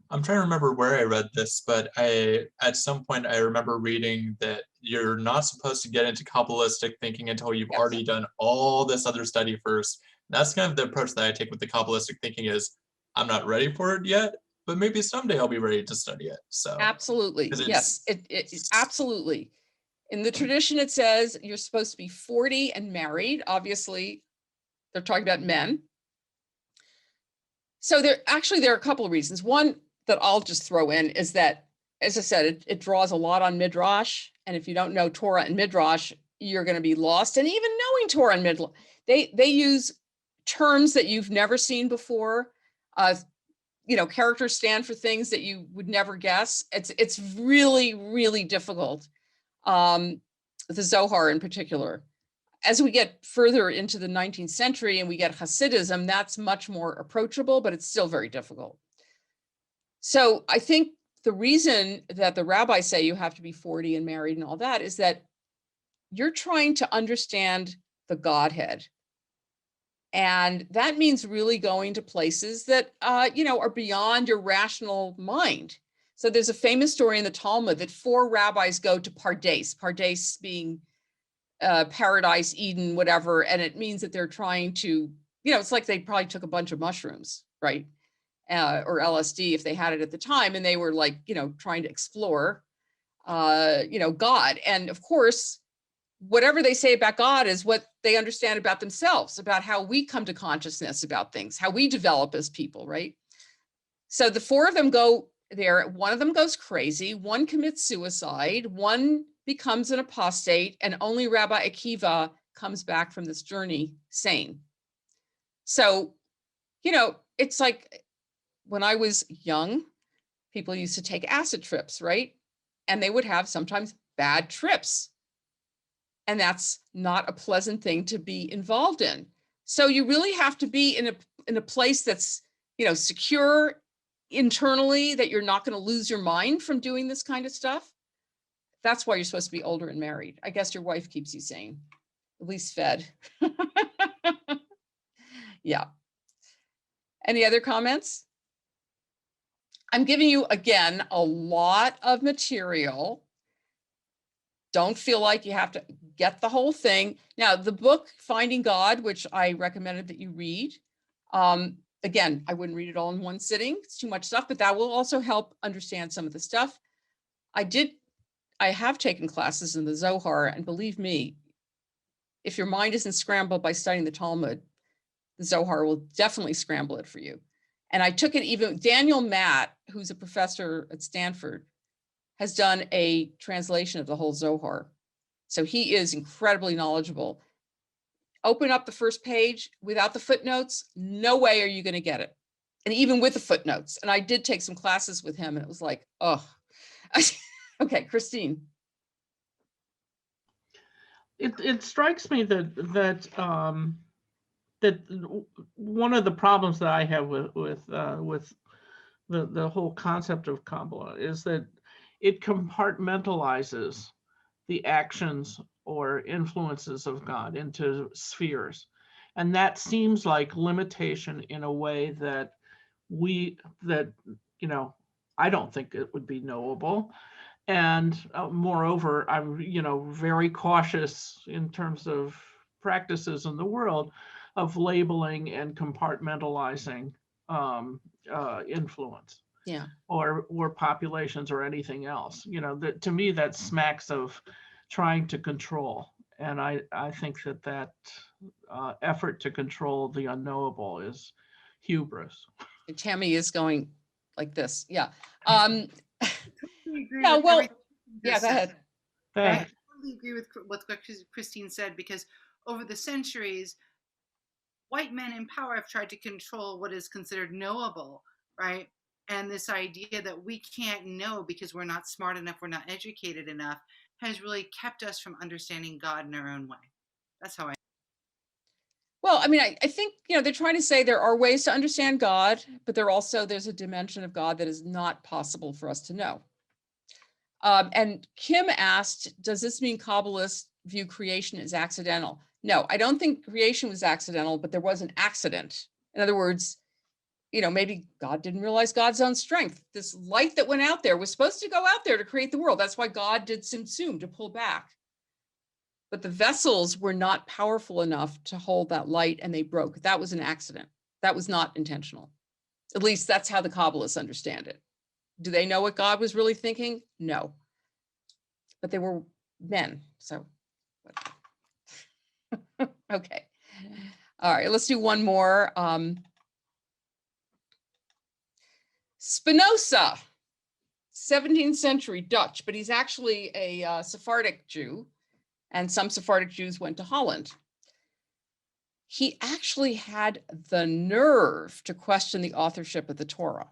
I'm trying to remember where I read this, but at some point I remember reading that you're not supposed to get into Kabbalistic thinking until you've already done all this other study first. And that's kind of the approach that I take with the Kabbalistic thinking is, I'm not ready for it yet, but maybe someday I'll be ready to study it. So absolutely, yes, it absolutely. In the tradition, it says you're supposed to be 40 and married. Obviously, they're talking about men. So there are a couple of reasons. One that I'll just throw in is that, as I said, it draws a lot on Midrash. And if you don't know Torah and Midrash, you're going to be lost. And even knowing Torah and Midrash, they use terms that you've never seen before. Characters stand for things that you would never guess. It's really, really difficult. The Zohar in particular. As we get further into the 19th century and we get Hasidism, that's much more approachable, but it's still very difficult. So I think the reason that the rabbis say you have to be 40 and married and all that is that you're trying to understand the Godhead. And that means really going to places that, are beyond your rational mind. So there's a famous story in the Talmud that 4 rabbis go to Pardes being paradise, Eden, whatever. And it means that they're trying to, it's like they probably took a bunch of mushrooms, right? Or LSD if they had it at the time. And they were like, trying to explore, God. And of course, whatever they say about God is what they understand about themselves, about how we come to consciousness about things, how we develop as people, right? So the 4 of them go there. One of them goes crazy. One commits suicide. One becomes an apostate. And only Rabbi Akiva comes back from this journey sane. So, it's like when I was young, people used to take acid trips, right? And they would have sometimes bad trips. And that's not a pleasant thing to be involved in. So you really have to be in a place that's, secure internally that you're not going to lose your mind from doing this kind of stuff, that's why you're supposed to be older and married. I guess your wife keeps you sane, at least fed. Yeah. Any other comments? I'm giving you, again, a lot of material. Don't feel like you have to get the whole thing. Now, the book, Finding God, which I recommended that you read, again, I wouldn't read it all in one sitting. It's too much stuff, but that will also help understand some of the stuff. I have taken classes in the Zohar, and believe me, if your mind isn't scrambled by studying the Talmud, the Zohar will definitely scramble it for you. And I took it even, Daniel Matt, who's a professor at Stanford, has done a translation of the whole Zohar. So he is incredibly knowledgeable. Open up the first page without the footnotes, no way are you going to get it. And even with the footnotes. And I did take some classes with him and it was like, oh, okay, Christine. It strikes me that that one of the problems that I have with the whole concept of Kabbalah is that it compartmentalizes the actions or influences of God into spheres. And that seems like limitation in a way that I don't think it would be knowable. And moreover, I'm, very cautious in terms of practices in the world of labeling and compartmentalizing influence. Yeah. Or populations or anything else. That to me that smacks of trying to control. And I think that effort to control the unknowable is hubris. Tammy is going like this. Yeah. I totally agree Yeah, with well, everything you yeah, just go said. ahead. I Thanks. totally agree with what Christine said, because over the centuries, white men in power have tried to control what is considered knowable, right? And this idea that we can't know because we're not smart enough, we're not educated enough, has really kept us from understanding God in our own way. That's how I. Well, I mean, I think, they're trying to say there are ways to understand God, but there's a dimension of God that is not possible for us to know. And Kim asked, does this mean Kabbalists view creation as accidental? No, I don't think creation was accidental, but there was an accident. In other words, maybe God didn't realize God's own strength. This light that went out there was supposed to go out there to create the world. That's why God did Tzimtzum, to pull back. But the vessels were not powerful enough to hold that light and they broke. That was an accident. That was not intentional. At least that's how the Kabbalists understand it. Do they know what God was really thinking? No. But they were men, so. Okay. All right, let's do one more. Spinoza, 17th century Dutch, but he's actually a Sephardic Jew, and some Sephardic Jews went to Holland. He actually had the nerve to question the authorship of the Torah,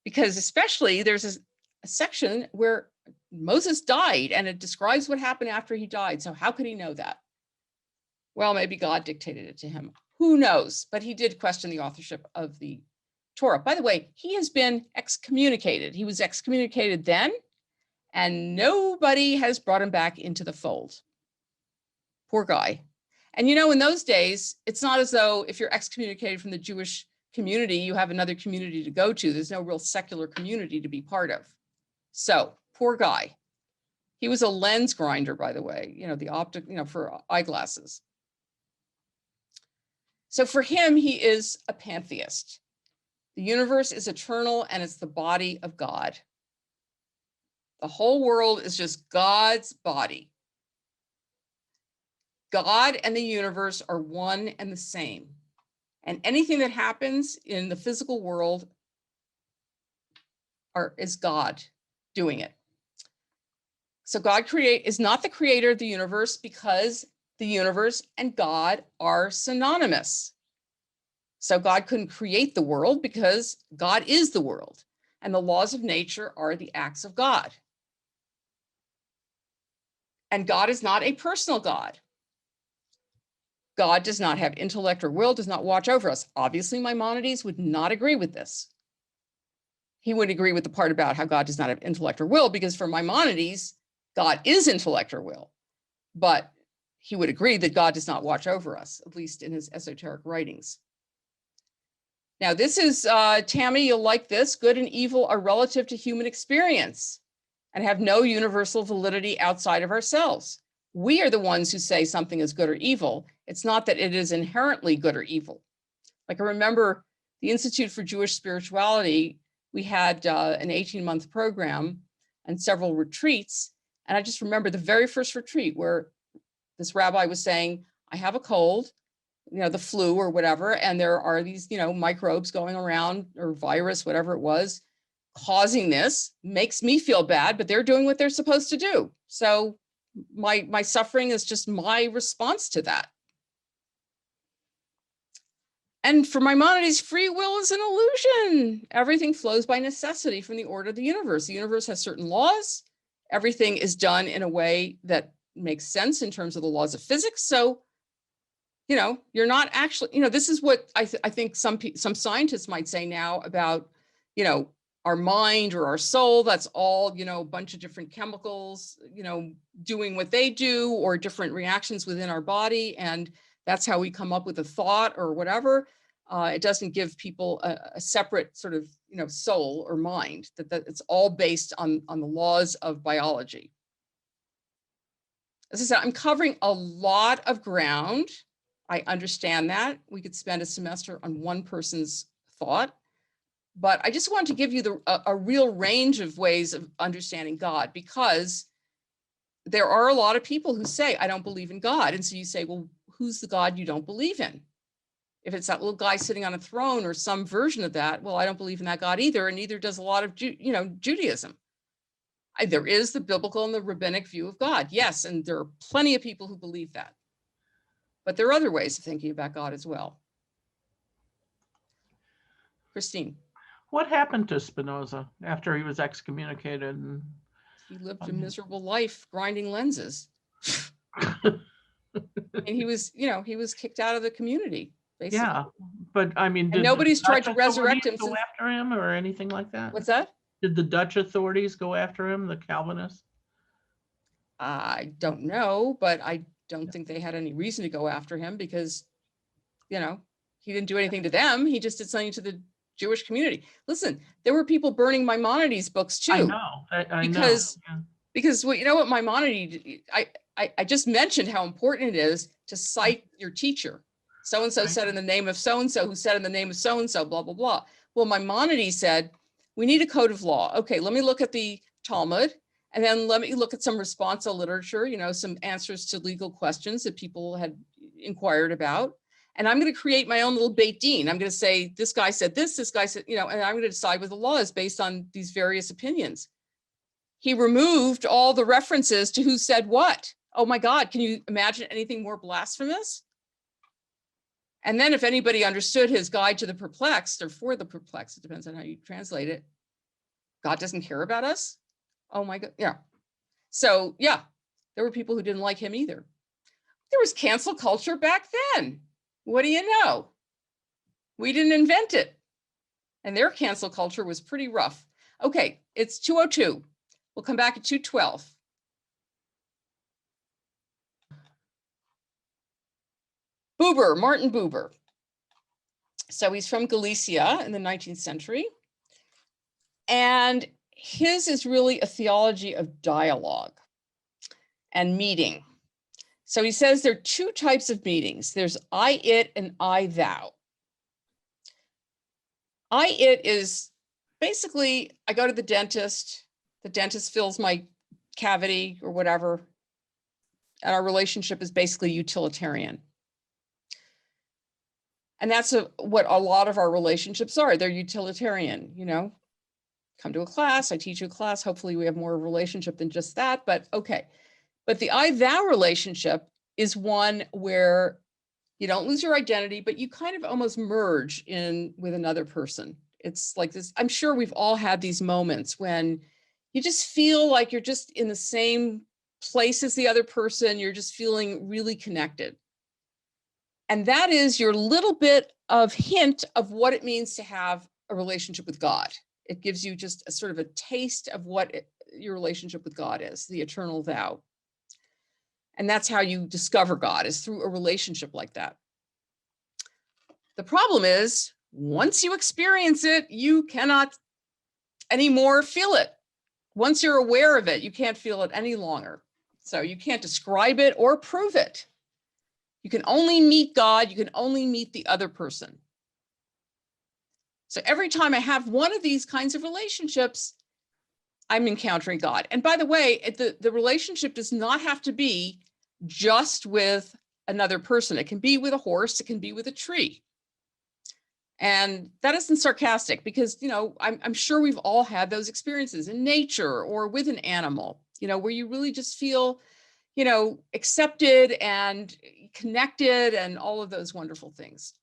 because especially there's a section where Moses died and it describes what happened after he died. So how could he know that? Well, maybe God dictated it to him. Who knows? But he did question the authorship of the Torah. By the way, he has been excommunicated. He was excommunicated then, and nobody has brought him back into the fold. Poor guy. And in those days, it's not as though if you're excommunicated from the Jewish community, you have another community to go to. There's no real secular community to be part of. So poor guy. He was a lens grinder, by the way, the optic, for eyeglasses. So for him, he is a pantheist. The universe is eternal and it's the body of God. The whole world is just God's body. God and the universe are one and the same. And anything that happens in the physical world is God doing it. So God is not the creator of the universe, because the universe and God are synonymous. So God couldn't create the world because God is the world, and the laws of nature are the acts of God. And God is not a personal God. God does not have intellect or will, does not watch over us. Obviously, Maimonides would not agree with this. he would agree with the part about how God does not have intellect or will, because for Maimonides, God is intellect or will. But he would agree that God does not watch over us, at least in his esoteric writings. Now, this is, Tammy, you'll like this. Good and evil are relative to human experience and have no universal validity outside of ourselves. We are the ones who say something is good or evil. It's not that it is inherently good or evil. Like, I remember the Institute for Jewish Spirituality, we had an 18-month program and several retreats. And I just remember the very first retreat where this rabbi was saying, I have a cold, the flu or whatever, and there are these, microbes going around, or virus, whatever it was, causing this. Makes me feel bad, but they're doing what they're supposed to do. So my suffering is just my response to that. And for Maimonides, free will is an illusion. Everything flows by necessity from the order of the universe. The universe has certain laws. Everything is done in a way that makes sense in terms of the laws of physics. So, you're not actually, this is what I think some scientists might say now about, our mind or our soul. That's all, a bunch of different chemicals, doing what they do, or different reactions within our body. And that's how we come up with a thought or whatever. It doesn't give people a separate sort of, soul or mind, that it's all based on the laws of biology. As I said, I'm covering a lot of ground. I understand that. We could spend a semester on one person's thought, but I just want to give you a real range of ways of understanding God, because there are a lot of people who say, I don't believe in God. And so you say, well, who's the God you don't believe in? If it's that little guy sitting on a throne or some version of that, well, I don't believe in that God either, and neither does a lot of Judaism. There is the biblical and the rabbinic view of God, yes, and there are plenty of people who believe that. But there are other ways of thinking about God as well. Christine. What happened to Spinoza after he was excommunicated? He lived a miserable life grinding lenses. And he was kicked out of the community, basically. Yeah, but I mean, did nobody's tried to Dutch resurrect him authorities go after him or anything like that? What's that? Did the Dutch authorities go after him, the Calvinists? I don't know, but I don't think they had any reason to go after him, because, he didn't do anything to them. He just did something to the Jewish community. Listen, there were people burning Maimonides books too. I know. I because, know. Yeah. Because what Maimonides, I just mentioned how important it is to cite your teacher. So-and-so Right. said in the name of so-and-so, who said in the name of so-and-so, blah, blah, blah. Well, Maimonides said, we need a code of law. Okay, let me look at the Talmud, and then let me look at some responsa literature, some answers to legal questions that people had inquired about. And I'm going to create my own little Beit Din. I'm going to say, this guy said this guy said, and I'm going to decide what the law is based on these various opinions. He removed all the references to who said what. Oh my God, can you imagine anything more blasphemous? And then if anybody understood his guide to the perplexed, or for the perplexed, it depends on how you translate it, God doesn't care about us? Oh my God, yeah. So yeah, there were people who didn't like him either. There was cancel culture back then. What do you know? We didn't invent it. And their cancel culture was pretty rough. Okay, it's 2:02. We'll come back at 2:12. Buber, Martin Buber. So he's from Galicia in the 19th century. And his is really a theology of dialogue and meeting. So he says there are two types of meetings. There's I, it, and I, thou. I, it is basically, I go to the dentist fills my cavity or whatever, and our relationship is basically utilitarian. And that's what a lot of our relationships are. They're utilitarian, come to a class, I teach you a class, hopefully we have more relationship than just that, but okay. But the I-thou relationship is one where you don't lose your identity, but you kind of almost merge in with another person. It's like this, I'm sure we've all had these moments when you just feel like you're just in the same place as the other person, you're just feeling really connected. And that is your little bit of hint of what it means to have a relationship with God. It gives you just a sort of a taste of what your relationship with God is, the eternal thou. And that's how you discover God, is through a relationship like that. The problem is, once you experience it, you cannot anymore feel it. Once you're aware of it, you can't feel it any longer. So you can't describe it or prove it. You can only meet God, you can only meet the other person. So every time I have one of these kinds of relationships, I'm encountering God. And by the way, the relationship does not have to be just with another person. It can be with a horse, it can be with a tree. And that isn't sarcastic, because, you know, I'm sure we've all had those experiences in nature or with an animal, you know, where you really just feel, you know, accepted and connected and all of those wonderful things.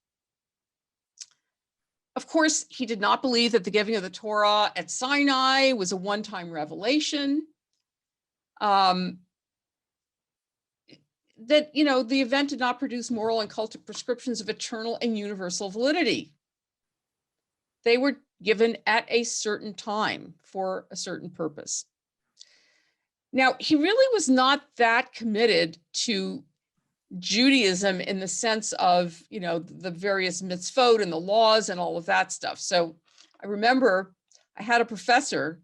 Of course, he did not believe that the giving of the Torah at Sinai was a one-time revelation. That, you know, the event did not produce moral and cultic prescriptions of eternal and universal validity. They were given at a certain time for a certain purpose. Now, he really was not that committed to Judaism in the sense of, you know, the various mitzvot and the laws and all of that stuff. So I remember I had a professor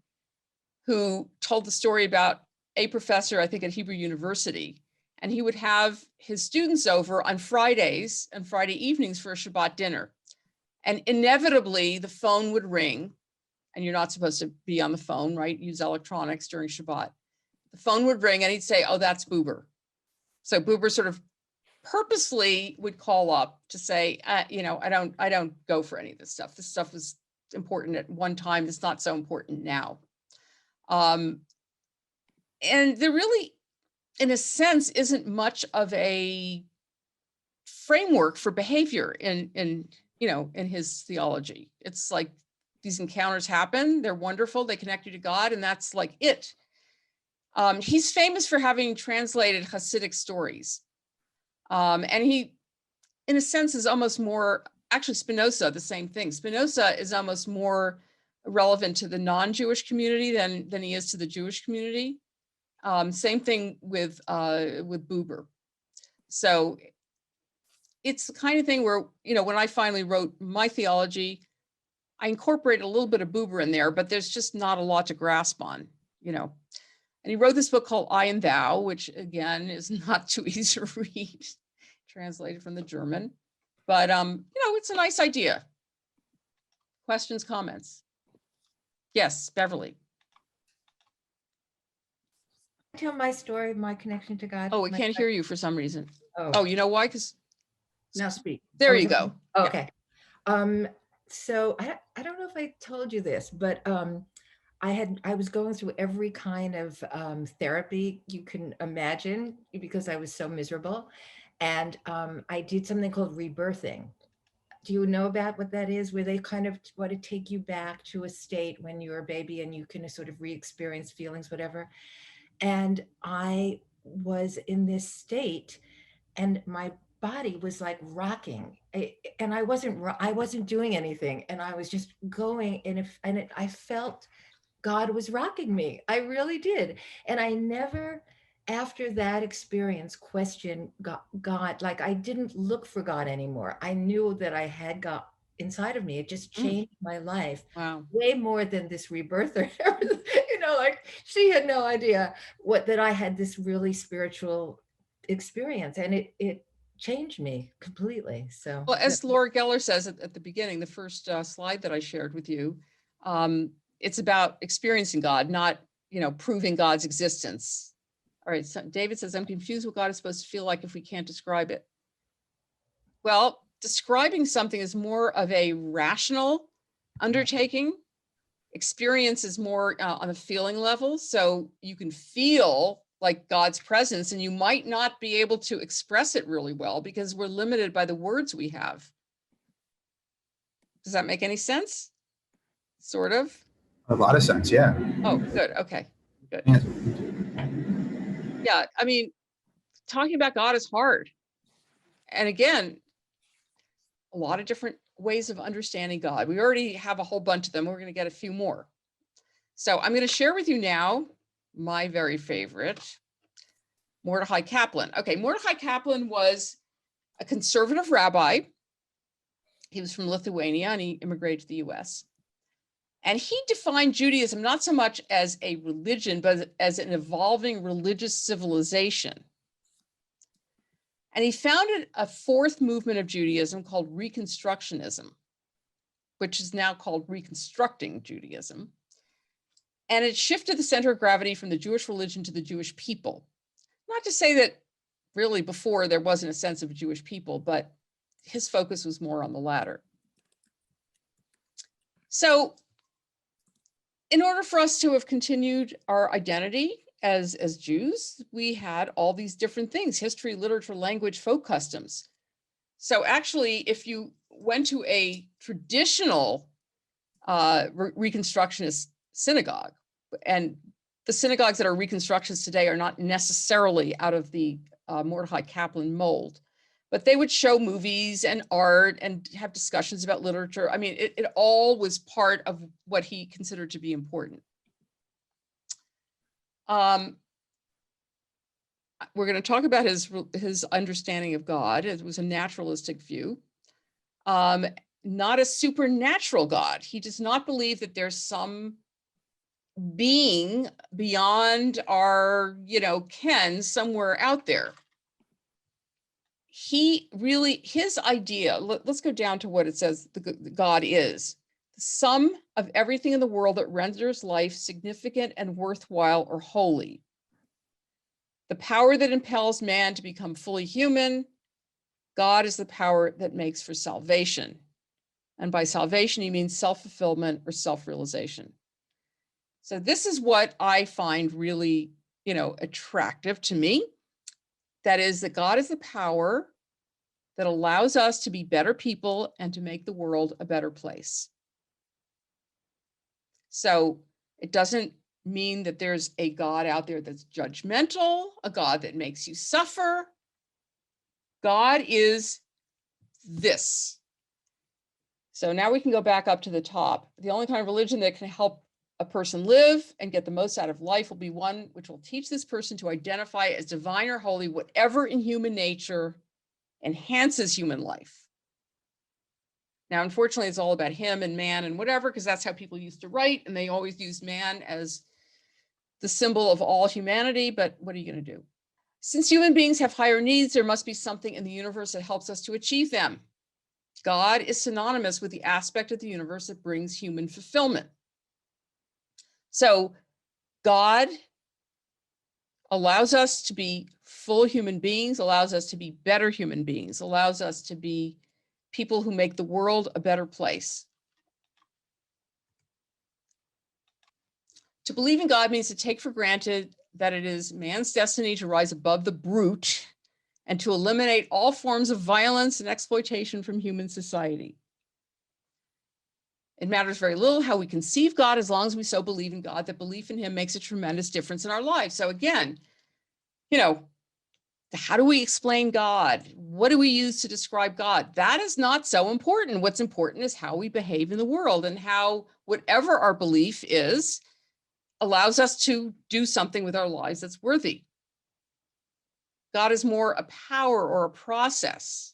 who told the story about a professor, I think at Hebrew University, and he would have his students over on Fridays and Friday evenings for a Shabbat dinner. And inevitably the phone would ring, and you're not supposed to be on the phone, right? Use electronics during Shabbat. The phone would ring and he'd say, oh, that's Buber. So Buber sort of purposely would call up to say, you know, I don't go for any of this stuff. This stuff was important at one time. It's not so important now. And there really, in a sense, isn't much of a framework for behavior in you know, in his theology. It's like these encounters happen, they're wonderful, they connect you to God, and that's like it. He's famous for having translated Hasidic stories. And he, in a sense, is almost more, actually Spinoza, the same thing. Spinoza is almost more relevant to the non-Jewish community than he is to the Jewish community. Same thing with Buber. So it's the kind of thing where, you know, when I finally wrote my theology, I incorporated a little bit of Buber in there, but there's just not a lot to grasp on, you know. And he wrote this book called I and Thou, which again is not too easy to read, translated from the German. But you know, it's a nice idea. Questions, comments? Yes, Beverly. Tell my story, my connection to God. Oh, we my can't hear you for some reason. Oh, Oh, you know why? Because Now speak. there Oh, you is it- go. Yeah. Okay. So I don't know if I told you this, but I was going through every kind of therapy you can imagine because I was so miserable. And I did something called rebirthing. Do you know about what that is? Where they kind of want to take you back to a state when you're a baby and you can sort of re-experience feelings, whatever. And I was in this state and my body was like rocking, and I wasn't doing anything, and I was just going, and I felt God was rocking me. I really did. And I never, after that experience, questioned God. Like I didn't look for God anymore. I knew that I had God inside of me. It just changed my life Wow. way more than this rebirther. You know, like she had no idea that I had this really spiritual experience, and it changed me completely. So Well, as Laura Geller says at the beginning, the first slide that I shared with you, it's about experiencing God, not, you know, proving God's existence. All right, so David says, I'm confused what God is supposed to feel like if we can't describe it. Well, describing something is more of a rational undertaking. Experience is more on a feeling level. So you can feel like God's presence, and you might not be able to express it really well because we're limited by the words we have. Does that make any sense? Sort of? A lot of sense, yeah. Oh, good. Okay, good. Yeah. Yeah, I mean, talking about God is hard. And again, a lot of different ways of understanding God. We already have a whole bunch of them. We're going to get a few more. So I'm going to share with you now my very favorite, Mordechai Kaplan. Okay, Mordechai Kaplan was a conservative rabbi. He was from Lithuania and he immigrated to the US. And he defined Judaism not so much as a religion, but as an evolving religious civilization. And he founded a fourth movement of Judaism called Reconstructionism, which is now called Reconstructing Judaism. And it shifted the center of gravity from the Jewish religion to the Jewish people. Not to say that really before there wasn't a sense of a Jewish people, but his focus was more on the latter. So in order for us to have continued our identity as Jews, we had all these different things: history, literature, language, folk customs. So actually, if you went to a traditional Reconstructionist synagogue, and the synagogues that are Reconstructionists today are not necessarily out of the Mordechai Kaplan mold, but they would show movies and art and have discussions about literature. I mean, it all was part of what he considered to be important. We're going to talk about his understanding of God. It was a naturalistic view, not a supernatural God. He does not believe that there's some being beyond our, ken somewhere out there. His idea, let's go down to what it says God is: the sum of everything in the world that renders life significant and worthwhile or holy. The power that impels man to become fully human. God is the power that makes for salvation. And by salvation, he means self-fulfillment or self-realization. So this is what I find really, attractive to me. That is that God is the power that allows us to be better people and to make the world a better place. So it doesn't mean that there's a God out there that's judgmental, a God that makes you suffer. God is this. So now we can go back up to the top. The only kind of religion that can help a person live and get the most out of life will be one which will teach this person to identify as divine or holy, whatever in human nature enhances human life. Now, unfortunately, it's all about him and man and whatever, because that's how people used to write, and they always used man as the symbol of all humanity, but what are you going to do? Since human beings have higher needs, there must be something in the universe that helps us to achieve them. God is synonymous with the aspect of the universe that brings human fulfillment. So God allows us to be full human beings, allows us to be better human beings, allows us to be people who make the world a better place. To believe in God means to take for granted that it is man's destiny to rise above the brute and to eliminate all forms of violence and exploitation from human society. It matters very little how we conceive God as long as we so believe in God that belief in him makes a tremendous difference in our lives. So again, how do we explain God? What do we use to describe God? That is not so important. What's important is how we behave in the world and how whatever our belief is allows us to do something with our lives that's worthy. God is more a power or a process.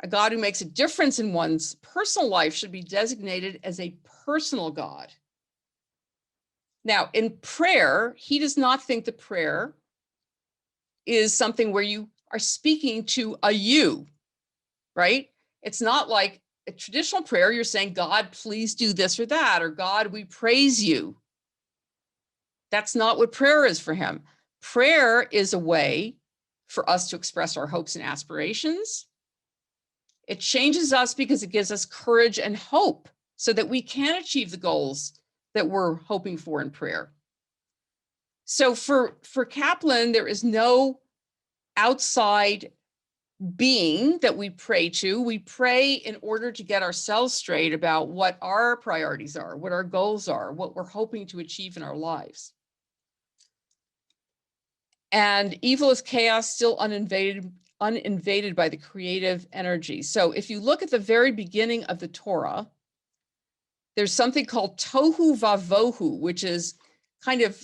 A God who makes a difference in one's personal life should be designated as a personal God. Now, in prayer, he does not think that prayer is something where you are speaking to a you, right? It's not like a traditional prayer. You're saying, God, please do this or that, or God, we praise you. That's not what prayer is for him. Prayer is a way for us to express our hopes and aspirations. It changes us because it gives us courage and hope so that we can achieve the goals that we're hoping for in prayer. So for Kaplan, there is no outside being that we pray to. We pray in order to get ourselves straight about what our priorities are, what our goals are, what we're hoping to achieve in our lives. And evil is chaos still uninvaded uninvaded by the creative energy. So if you look at the very beginning of the Torah, there's something called tohu vavohu, which is kind of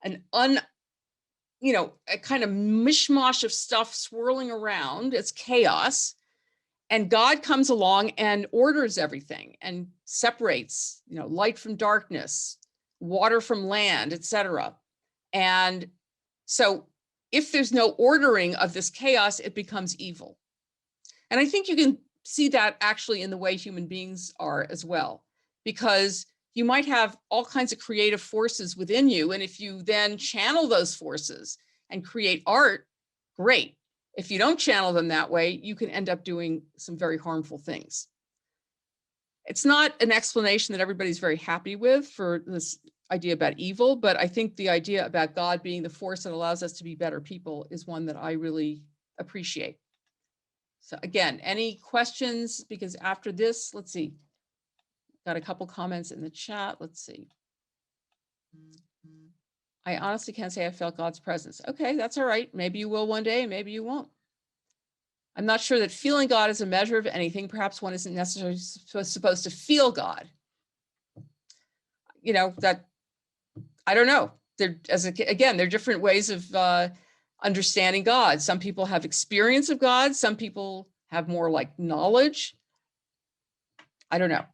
an a kind of mishmash of stuff swirling around. It's chaos. And God comes along and orders everything and separates, light from darkness, water from land, etc. And so if there's no ordering of this chaos, it becomes evil. And I think you can see that actually in the way human beings are as well, because you might have all kinds of creative forces within you. And if you then channel those forces and create art, great. If you don't channel them that way, you can end up doing some very harmful things. It's not an explanation that everybody's very happy with for this idea about evil, but I think the idea about God being the force that allows us to be better people is one that I really appreciate. So again, any questions? Because after this, let's see, got a couple comments in the chat. Let's see. I honestly can't say I felt God's presence. Okay, that's all right. Maybe you will one day, maybe you won't. I'm not sure that feeling God is a measure of anything. Perhaps one isn't necessarily supposed to feel God. That, I don't know. Again, there are different ways of understanding God. Some people have experience of God. Some people have more like knowledge. I don't know.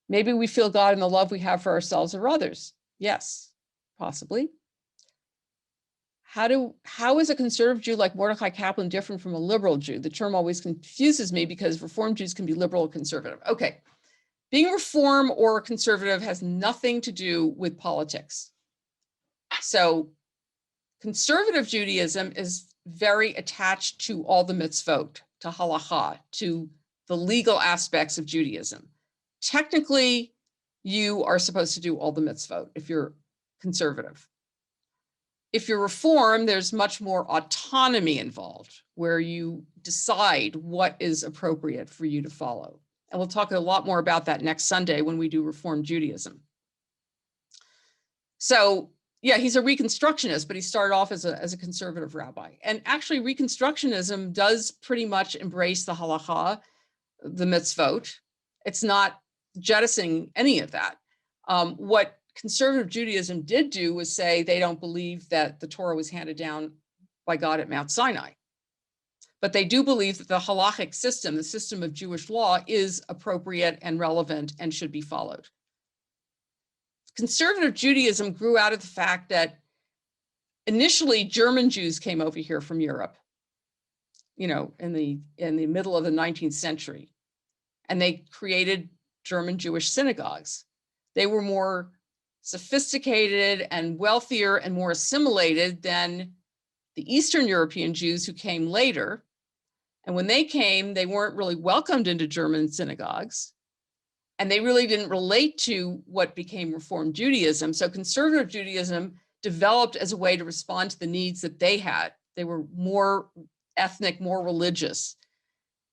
Maybe we feel God in the love we have for ourselves or others. Yes, possibly. How is a conservative Jew like Mordecai Kaplan different from a liberal Jew? The term always confuses me because Reformed Jews can be liberal or conservative. Okay, being Reform or conservative has nothing to do with politics. So conservative Judaism is very attached to all the mitzvot, to halacha, to the legal aspects of Judaism. Technically, you are supposed to do all the mitzvot if you're conservative. If you're Reform, there's much more autonomy involved, where you decide what is appropriate for you to follow. And we'll talk a lot more about that next Sunday when we do Reform Judaism. So yeah, he's a Reconstructionist, but he started off as a conservative rabbi. And actually Reconstructionism does pretty much embrace the halacha, the mitzvot. It's not jettisoning any of that. What conservative Judaism did do was say they don't believe that the Torah was handed down by God at Mount Sinai. But they do believe that the halachic system, the system of Jewish law, is appropriate and relevant and should be followed. Conservative Judaism grew out of the fact that initially German Jews came over here from Europe, in the middle of the 19th century, and they created German Jewish synagogues. They were more sophisticated and wealthier and more assimilated than the Eastern European Jews who came later. And when they came, they weren't really welcomed into German synagogues. And they really didn't relate to what became Reform Judaism. So conservative Judaism developed as a way to respond to the needs that they had. They were more ethnic, more religious.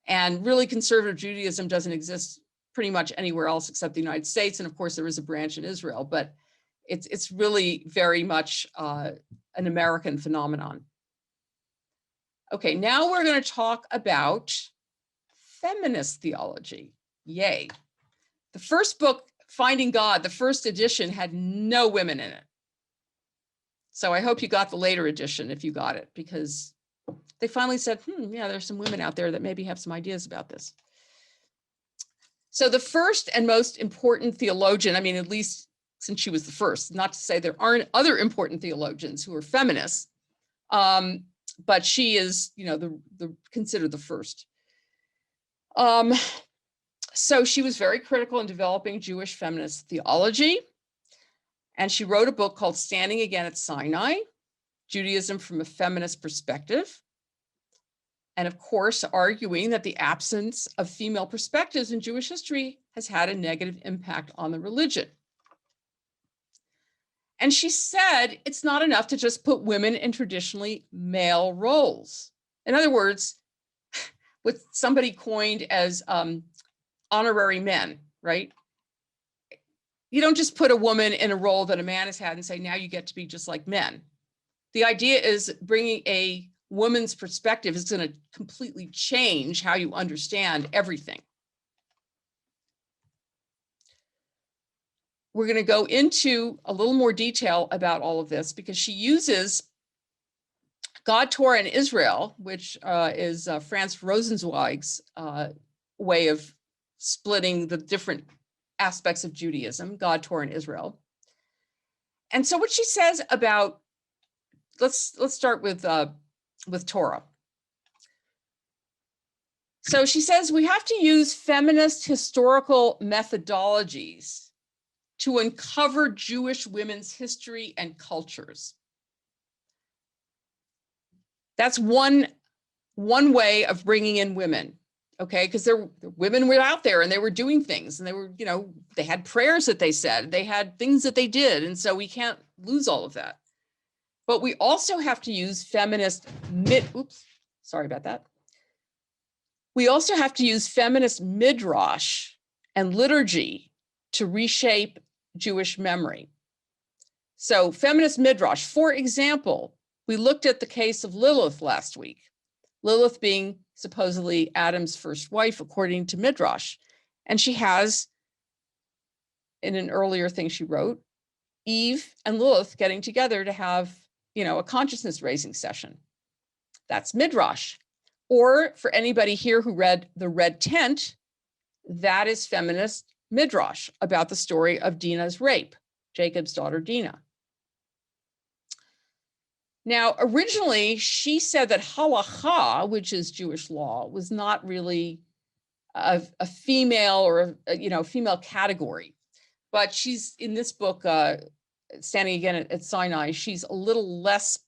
And really conservative Judaism doesn't exist pretty much anywhere else except the United States. And of course, there is a branch in Israel, but it's really very much an American phenomenon. Okay, now we're going to talk about feminist theology. Yay. The first book, Finding God, the first edition, had no women in it. So I hope you got the later edition if you got it, because they finally said, yeah, there's some women out there that maybe have some ideas about this. So the first and most important theologian, I mean, at least since she was the first, not to say there aren't other important theologians who are feminists, but she is, considered the first. So she was very critical in developing Jewish feminist theology. And she wrote a book called Standing Again at Sinai, Judaism from a Feminist Perspective. And of course, arguing that the absence of female perspectives in Jewish history has had a negative impact on the religion. And she said it's not enough to just put women in traditionally male roles. In other words, what somebody coined as honorary men, right? You don't just put a woman in a role that a man has had and say, now you get to be just like men. The idea is bringing a woman's perspective is going to completely change how you understand everything. We're going to go into a little more detail about all of this because she uses God, Torah, and Israel, which is Franz Rosenzweig's way of splitting the different aspects of Judaism, God, Torah, and Israel. And so what she says about, let's start with Torah. So she says we have to use feminist historical methodologies to uncover Jewish women's history and cultures. That's one way of bringing in women, okay? Because women were out there and they were doing things, and they were, they had prayers that they said, they had things that they did, and so we can't lose all of that. But we also have to use feminist sorry about that. We also have to use feminist midrash and liturgy to reshape Jewish memory. So feminist midrash, for example, we looked at the case of Lilith last week. Lilith being supposedly Adam's first wife, according to midrash. And she has, in an earlier thing she wrote, Eve and Lilith getting together to have, a consciousness raising session. That's midrash. Or for anybody here who read The Red Tent, that is feminist midrash about the story of Dinah's rape, Jacob's daughter Dinah. Now, originally, she said that halacha, which is Jewish law, was not really a female or a female category. But she's in this book, Standing Again at Sinai, she's a little less,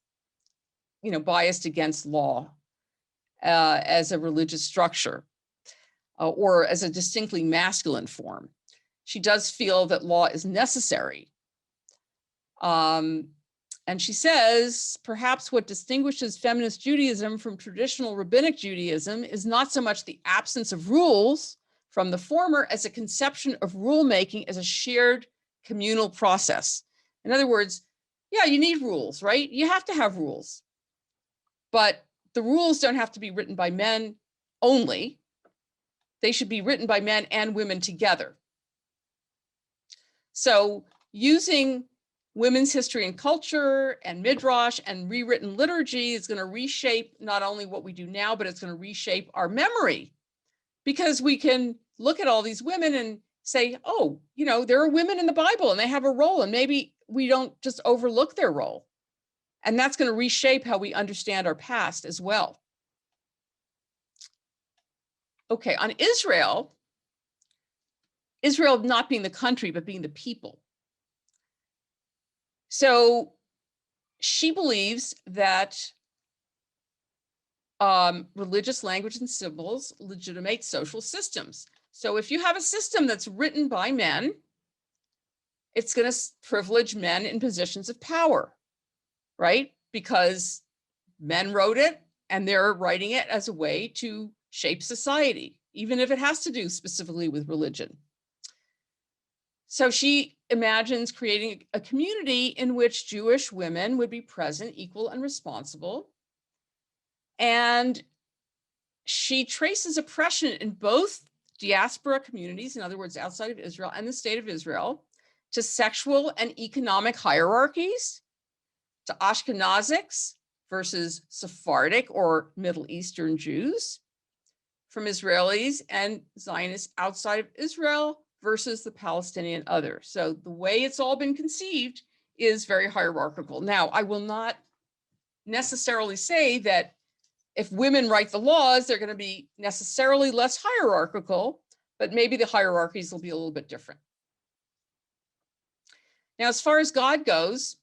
biased against law as a religious structure or as a distinctly masculine form. She does feel that law is necessary. And she says, perhaps what distinguishes feminist Judaism from traditional rabbinic Judaism is not so much the absence of rules from the former as a conception of rulemaking as a shared communal process. In other words, yeah, you need rules, right? You have to have rules. But the rules don't have to be written by men only. They should be written by men and women together. So using women's history and culture and midrash and rewritten liturgy is going to reshape not only what we do now, but it's going to reshape our memory, because we can look at all these women and say, oh, there are women in the Bible and they have a role, and maybe we don't just overlook their role. And that's going to reshape how we understand our past as well. Okay, on Israel not being the country, but being the people. So she believes that religious language and symbols legitimate social systems. So if you have a system that's written by men, it's going to privilege men in positions of power, right? Because men wrote it and they're writing it as a way to shape society, even if it has to do specifically with religion. So she imagines creating a community in which Jewish women would be present, equal, and responsible. And she traces oppression in both diaspora communities, in other words, outside of Israel, and the state of Israel, to sexual and economic hierarchies, to Ashkenazics versus Sephardic or Middle Eastern Jews, from Israelis and Zionists outside of Israel versus the Palestinian other. So the way it's all been conceived is very hierarchical. Now, I will not necessarily say that if women write the laws, they're going to be necessarily less hierarchical, but maybe the hierarchies will be a little bit different. Now, as far as God goes,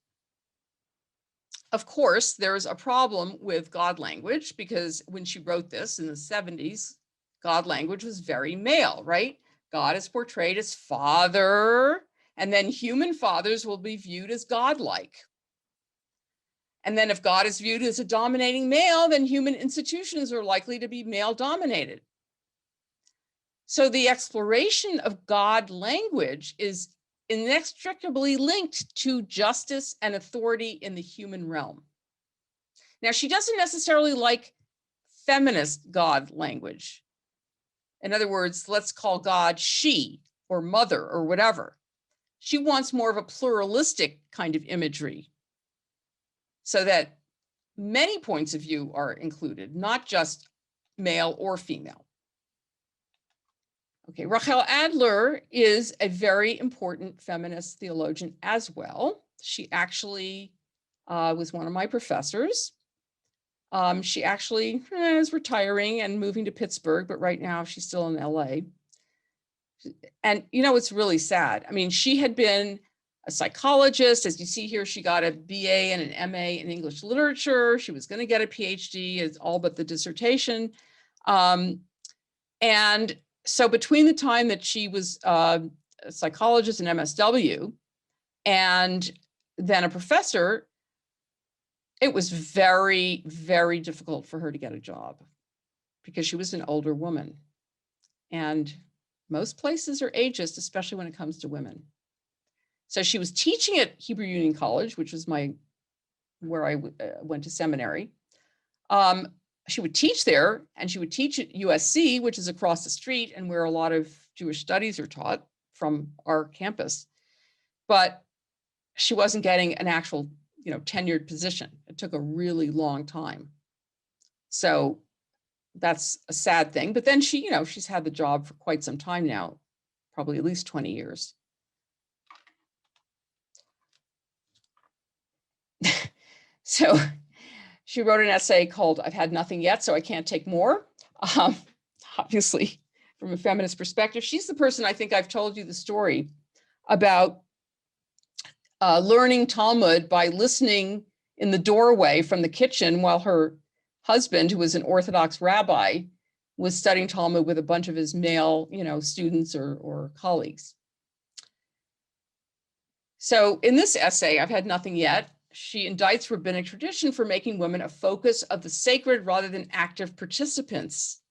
of course, there's a problem with God language, because when she wrote this in the 70s, God language was very male, right? God is portrayed as father, and then human fathers will be viewed as godlike. And then if God is viewed as a dominating male, then human institutions are likely to be male dominated. So the exploration of God language is inextricably linked to justice and authority in the human realm. Now, she doesn't necessarily like feminist God language. In other words, let's call God she or mother or whatever. She wants more of a pluralistic kind of imagery so that many points of view are included, not just male or female. Okay, Rachel Adler is a very important feminist theologian as well. She actually was one of my professors. She actually is retiring and moving to Pittsburgh, but right now she's still in LA. And you know, it's really sad. I mean, she had been a psychologist. As you see here, she got a BA and an MA in English literature. She was going to get a PhD, it's all but the dissertation. And so between the time that she was a psychologist in MSW and then a professor, it was very, very difficult for her to get a job because she was an older woman. And most places are ageist, especially when it comes to women. So she was teaching at Hebrew Union College, which was where I went to seminary. She would teach there, and she would teach at USC, which is across the street and where a lot of Jewish studies are taught from our campus. But she wasn't getting an actual, tenured position. It took a really long time. So that's a sad thing. But then she's had the job for quite some time now, probably at least 20 years. So she wrote an essay called "I've Had Nothing Yet, So I Can't Take More." Obviously, from a feminist perspective, she's the person, I think I've told you the story about learning Talmud by listening in the doorway from the kitchen while her husband, who was an Orthodox rabbi, was studying Talmud with a bunch of his male, students or colleagues. So in this essay, "I've Had Nothing Yet," she indicts rabbinic tradition for making women a focus of the sacred rather than active participants.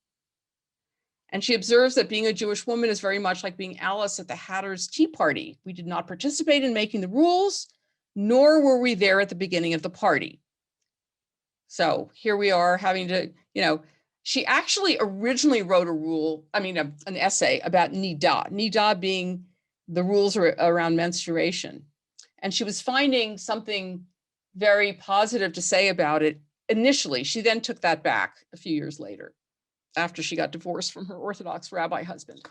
And she observes that being a Jewish woman is very much like being Alice at the Hatter's Tea Party. We did not participate in making the rules, nor were we there at the beginning of the party. So here we are having to, she actually originally wrote an essay about Nida being the rules around menstruation. And she was finding something very positive to say about it initially. She then took that back a few years later after she got divorced from her Orthodox rabbi husband.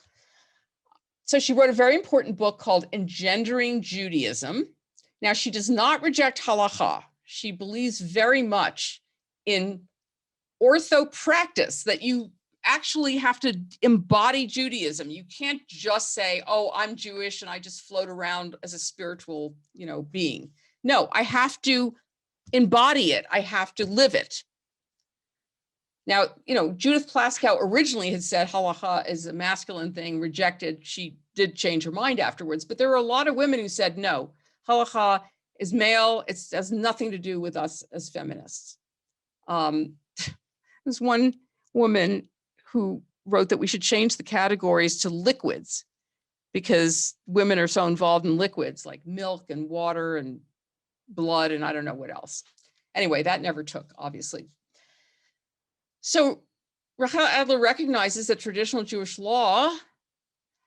So she wrote a very important book called Engendering Judaism. Now, she does not reject halakha. She believes very much in ortho practice, that you actually have to embody Judaism. You can't just say, oh, I'm Jewish and I just float around as a spiritual, being. No, I have to embody it. I have to live it. Now, Judith Plaskow originally had said halakha is a masculine thing, rejected. She did change her mind afterwards, but there were a lot of women who said, no, halakha is male. It has nothing to do with us as feminists. There's one woman who wrote that we should change the categories to liquids because women are so involved in liquids like milk and water and blood and I don't know what else. Anyway, that never took, obviously. So Rachel Adler recognizes that traditional Jewish law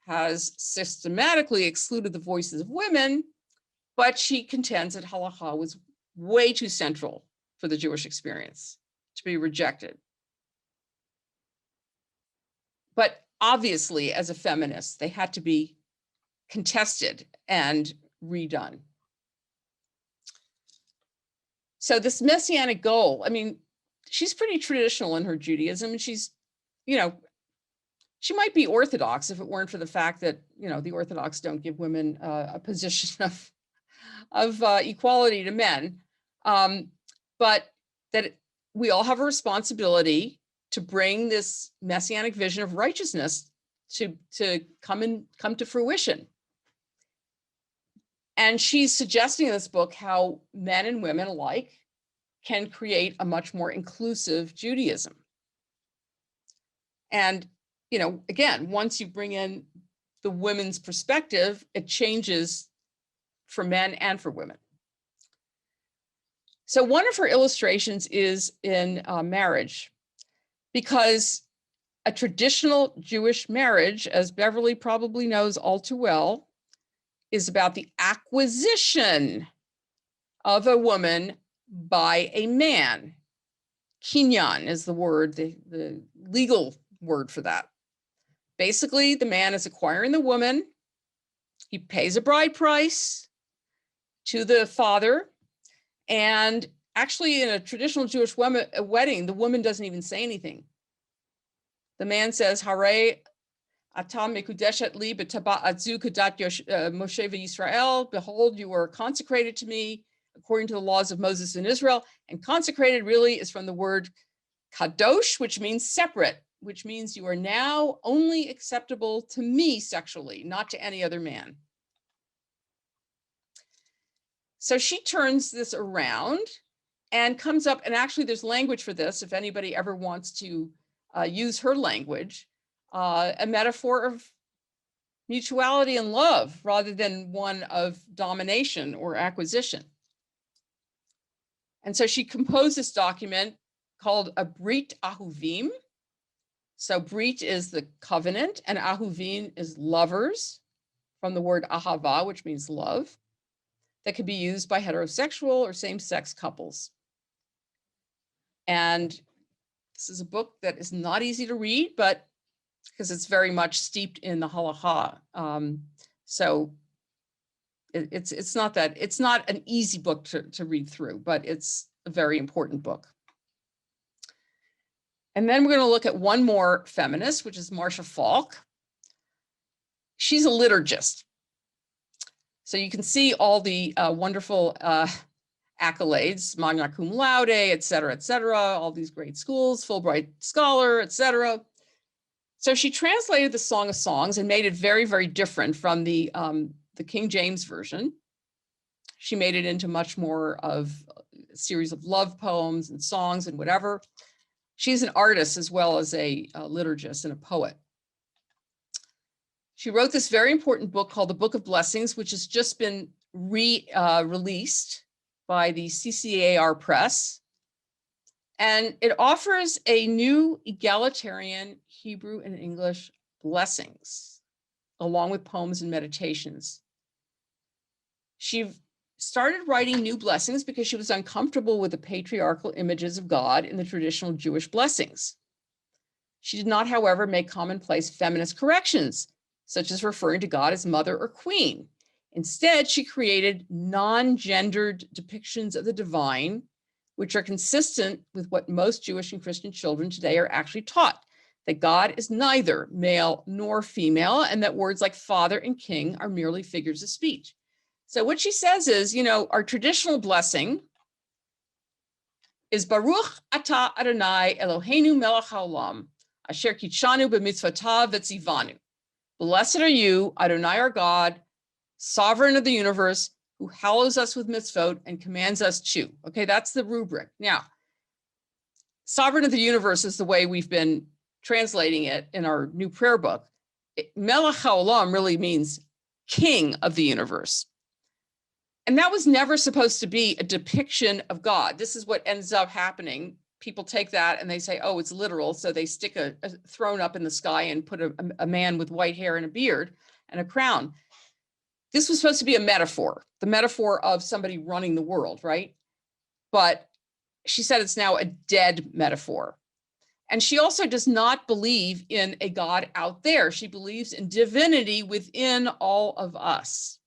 has systematically excluded the voices of women, but she contends that halakha was way too central for the Jewish experience to be rejected. But obviously, as a feminist, they had to be contested and redone. So this messianic goal, she's pretty traditional in her Judaism, and she's, she might be Orthodox if it weren't for the fact that, the Orthodox don't give women a position of equality to men, but that we all have a responsibility to bring this messianic vision of righteousness to come to fruition. And she's suggesting in this book how men and women alike can create a much more inclusive Judaism. And, again, once you bring in the women's perspective, it changes for men and for women. So one of her illustrations is in marriage, because a traditional Jewish marriage, as Beverly probably knows all too well, is about the acquisition of a woman by a man. Kinyan is the word, the legal word for that. Basically, the man is acquiring the woman. He pays a bride price to the father. And actually, in a traditional Jewish wedding, the woman doesn't even say anything. The man says, Hare ata mekudeshet li b'taba'at zu kadat Moshe v'Yisrael. Behold, you are consecrated to me according to the laws of Moses in Israel. And consecrated really is from the word kadosh, which means separate, which means you are now only acceptable to me sexually, not to any other man. So she turns this around and comes up, and actually there's language for this, if anybody ever wants to use her language, a metaphor of mutuality and love rather than one of domination or acquisition. And so she composed this document called a Brit Ahuvim. So Brit is the covenant and Ahuvim is lovers, from the word ahava, which means love, that can be used by heterosexual or same-sex couples. And this is a book that is not easy to read, but because it's very much steeped in the halacha. So it's not an easy book to read through, but it's a very important book. And then we're going to look at one more feminist, which is Marcia Falk. She's a liturgist. So you can see all the wonderful accolades, magna cum laude, et cetera, all these great schools, Fulbright scholar, et cetera. So she translated the Song of Songs and made it very, very different from the King James Version. She made it into much more of a series of love poems and songs and whatever. She's an artist as well as a liturgist and a poet. She wrote this very important book called The Book of Blessings, which has just been released by the CCAR Press. And it offers a new egalitarian Hebrew and English blessings, along with poems and meditations. She started writing new blessings because she was uncomfortable with the patriarchal images of God in the traditional Jewish blessings. She did not, however, make commonplace feminist corrections, such as referring to God as mother or queen. Instead, she created non-gendered depictions of the divine, which are consistent with what most Jewish and Christian children today are actually taught, that God is neither male nor female, and that words like father and king are merely figures of speech. So what she says is, you know, our traditional blessing is Baruch Atah Adonai Eloheinu melech haolam, asher kitshanu b'mitzvotav v'tzivanu. Blessed are you, Adonai our God, sovereign of the universe, who hallows us with mitzvot and commands us to. Okay, that's the rubric. Now, sovereign of the universe is the way we've been translating it in our new prayer book. Melech haolam really means king of the universe. And that was never supposed to be a depiction of God. This is what ends up happening. People take that and they say, oh, it's literal. So they stick a throne up in the sky and put a man with white hair and a beard and a crown. This was supposed to be a metaphor, the metaphor of somebody running the world, right? But she said it's now a dead metaphor. And she also does not believe in a God out there. She believes in divinity within all of us.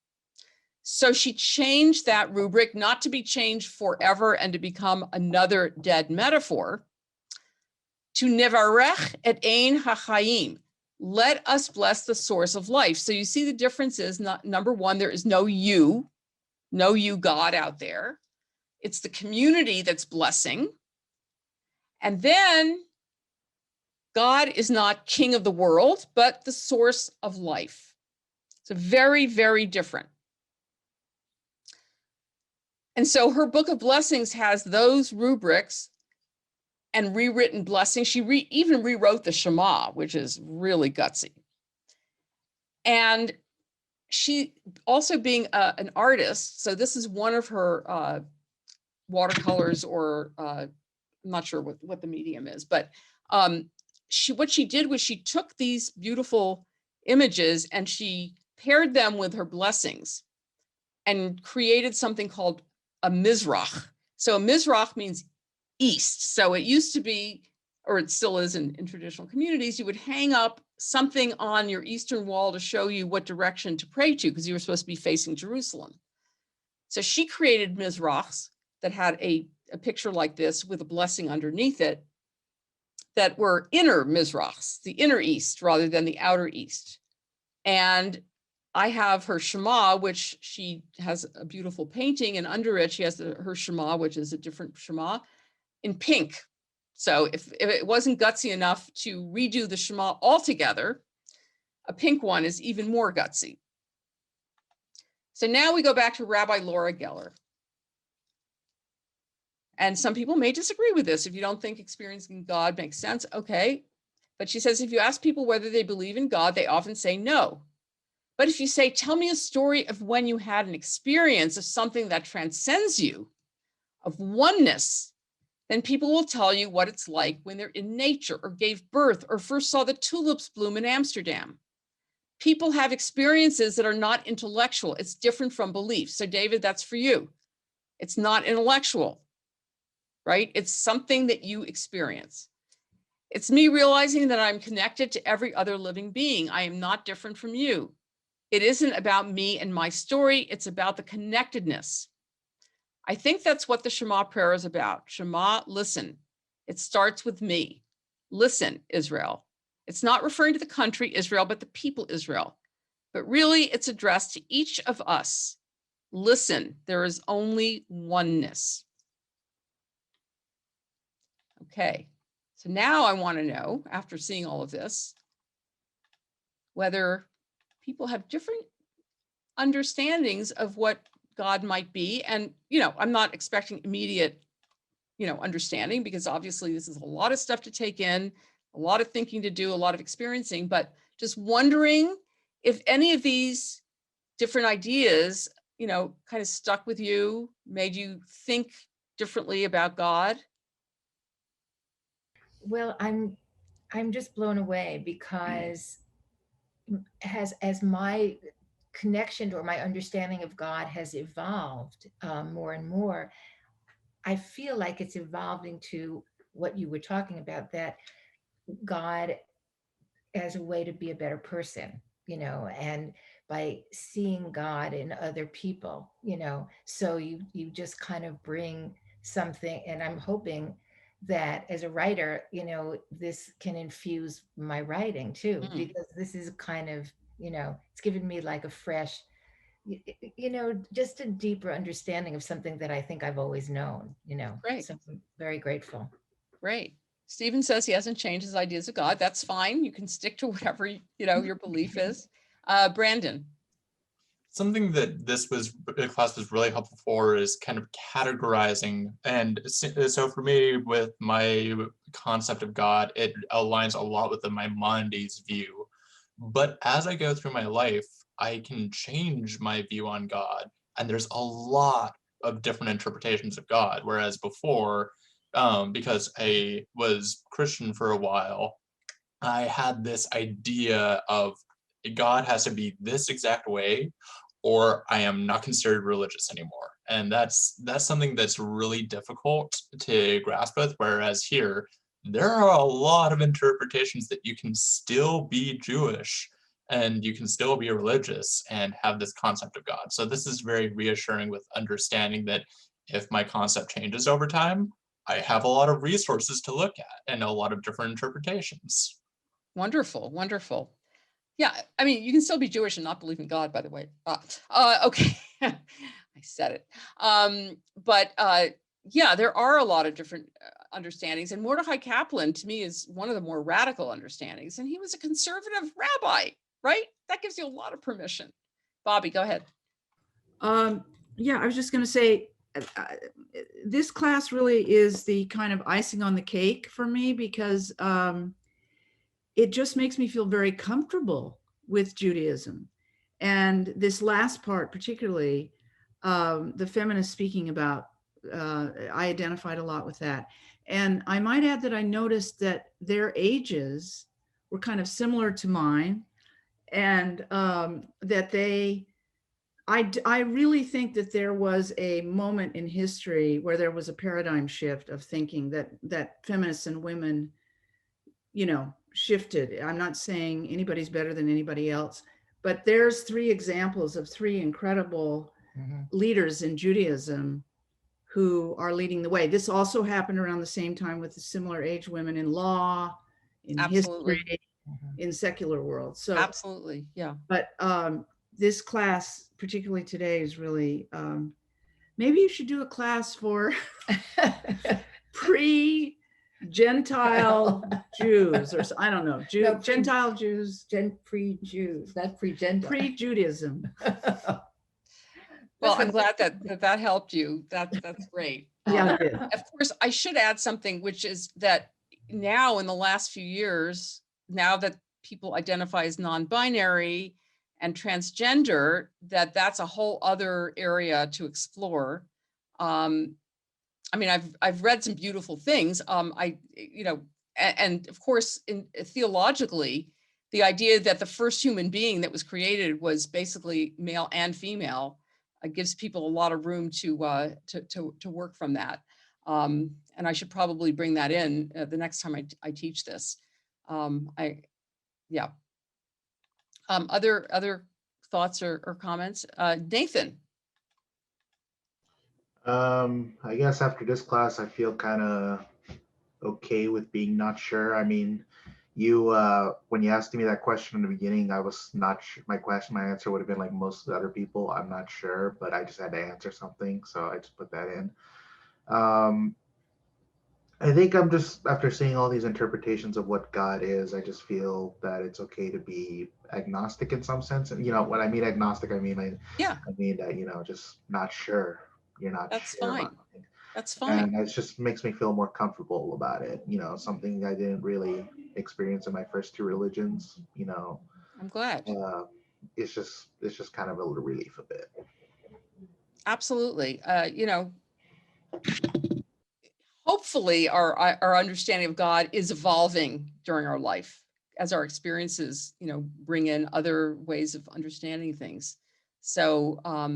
So she changed that rubric, not to be changed forever and to become another dead metaphor, to nevarech et ein hachayim. Let us bless the source of life. So you see the difference is, number one, there is no you God out there. It's the community that's blessing. And then God is not king of the world, but the source of life. So very, very different. And so her Book of Blessings has those rubrics and rewritten blessings. She even rewrote the Shema, which is really gutsy. And she also being an artist, so this is one of her watercolors or I'm not sure what the medium is, but what she did was she took these beautiful images and she paired them with her blessings and created something called a Mizrach. So a Mizrach means east. So it used to be, or it still is in traditional communities, you would hang up something on your eastern wall to show you what direction to pray to, because you were supposed to be facing Jerusalem. So she created Mizrachs that had a picture like this with a blessing underneath it that were inner Mizrachs, the inner east rather than the outer east. And I have her Shema, which she has a beautiful painting, and under it she has her Shema, which is a different Shema, in pink. So if it wasn't gutsy enough to redo the Shema altogether, a pink one is even more gutsy. So now we go back to Rabbi Laura Geller. And some people may disagree with this. If you don't think experiencing God makes sense, okay. But she says, if you ask people whether they believe in God, they often say no. But if you say, tell me a story of when you had an experience of something that transcends you, of oneness, then people will tell you what it's like when they're in nature or gave birth or first saw the tulips bloom in Amsterdam. People have experiences that are not intellectual. It's different from belief. So David, that's for you. It's not intellectual, right? It's something that you experience. It's me realizing that I'm connected to every other living being. I am not different from you. It isn't about me and my story. It's about the connectedness. I think that's what the Shema prayer is about. Shema, listen. It starts with me. Listen, Israel. It's not referring to the country Israel, but the people Israel. But really, it's addressed to each of us. Listen, there is only oneness. Okay, so now I want to know, after seeing all of this, whether people have different understandings of what God might be. And, I'm not expecting immediate, understanding, because obviously this is a lot of stuff to take in, a lot of thinking to do, a lot of experiencing, but just wondering if any of these different ideas, kind of stuck with you, made you think differently about God. Well, I'm just blown away because as my connection or my understanding of God has evolved more and more, I feel like it's evolving to what you were talking about, that God as a way to be a better person, and by seeing God in other people, so you just kind of bring something. And I'm hoping that as a writer, this can infuse my writing too, because this is kind of, it's given me like a fresh, just a deeper understanding of something that I think I've always known, Great. So I'm very grateful. Great. Stephen says he hasn't changed his ideas of God. That's fine. You can stick to whatever, your belief is. Brandon. Something that the class was really helpful for is kind of categorizing. And so for me, with my concept of God, it aligns a lot with the Maimonides view. But as I go through my life, I can change my view on God. And there's a lot of different interpretations of God. Whereas before, because I was Christian for a while, I had this idea of God has to be this exact way, or I am not considered religious anymore. And that's something that's really difficult to grasp with. Whereas here, there are a lot of interpretations that you can still be Jewish and you can still be religious and have this concept of God. So this is very reassuring with understanding that if my concept changes over time, I have a lot of resources to look at and a lot of different interpretations. Wonderful, wonderful. Yeah, I mean, you can still be Jewish and not believe in God, by the way. Okay, I said it. But yeah, there are a lot of different understandings. And Mordechai Kaplan, to me, is one of the more radical understandings. And he was a conservative rabbi, right? That gives you a lot of permission. Bobby, go ahead. Yeah, I was just going to say, this class really is the kind of icing on the cake for me, because it just makes me feel very comfortable with Judaism. And this last part, particularly, the feminist speaking about I identified a lot with that. And I might add that I noticed that their ages were kind of similar to mine, and that I really think that there was a moment in history where there was a paradigm shift of thinking that feminists and women, shifted. I'm not saying anybody's better than anybody else, but there's three examples of three incredible leaders in Judaism who are leading the way. This also happened around the same time with the similar age women in law, in Absolutely. history, in secular world. So Absolutely. Yeah. but this class, particularly today, is really, maybe you should do a class for pre-Gentile Jews, or I don't know, No, Gentile Jews, Pre-Jews, not pre-gender. pre-Judaism. Well, That's I'm glad that helped you. That's great. Yeah, it did. Of course, I should add something, which is that now in the last few years, now that people identify as non-binary and transgender, that's a whole other area to explore. I mean, I've read some beautiful things. And of course, theologically, the idea that the first human being that was created was basically male and female gives people a lot of room to work from that. And I should probably bring that in the next time I teach this. Yeah. Other thoughts or comments? Nathan. I guess after this class, I feel kind of okay with being not sure. I mean, when you asked me that question in the beginning, I was not sure. My answer would have been like most of the other people. I'm not sure, but I just had to answer something, so I just put that in. I think I'm just, after seeing all these interpretations of what God is, I just feel that it's okay to be agnostic in some sense. And when I mean agnostic, I mean that just not sure. You're not That's sure fine. about something. That's fine. And it just makes me feel more comfortable about it. Something I didn't really experience in my first two religions. I'm glad. It's just kind of a little relief a bit. Absolutely. Hopefully our understanding of God is evolving during our life as our experiences, bring in other ways of understanding things. So, I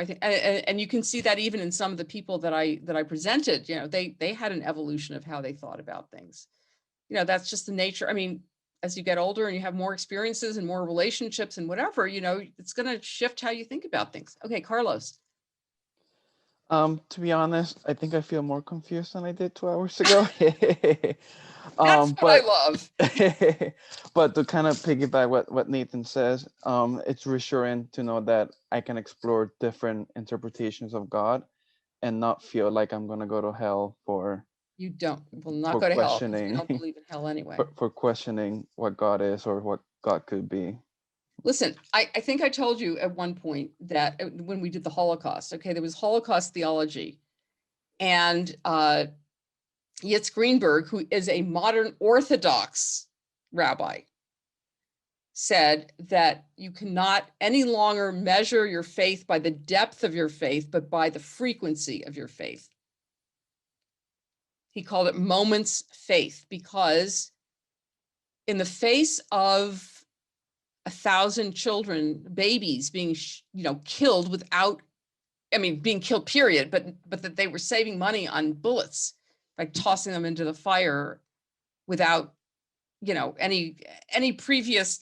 think, and you can see that even in some of the people that I presented, they had an evolution of how they thought about things. That's just the nature. I mean, as you get older and you have more experiences and more relationships and whatever, it's going to shift how you think about things. Okay, Carlos. To be honest, I think I feel more confused than I did 2 hours ago. That's what I love. But to kind of piggyback what Nathan says, it's reassuring to know that I can explore different interpretations of God and not feel like I'm going to go to hell will not go to hell because you don't believe in hell anyway. For questioning what God is or what God could be. Listen, I think I told you at one point that when we did the Holocaust, okay, there was Holocaust theology, and Yitzhak Greenberg, who is a modern Orthodox rabbi, said that you cannot any longer measure your faith by the depth of your faith, but by the frequency of your faith. He called it moments faith, because in the face of 1,000 children, babies being, killed being killed, period, but that they were saving money on bullets by tossing them into the fire without, any previous,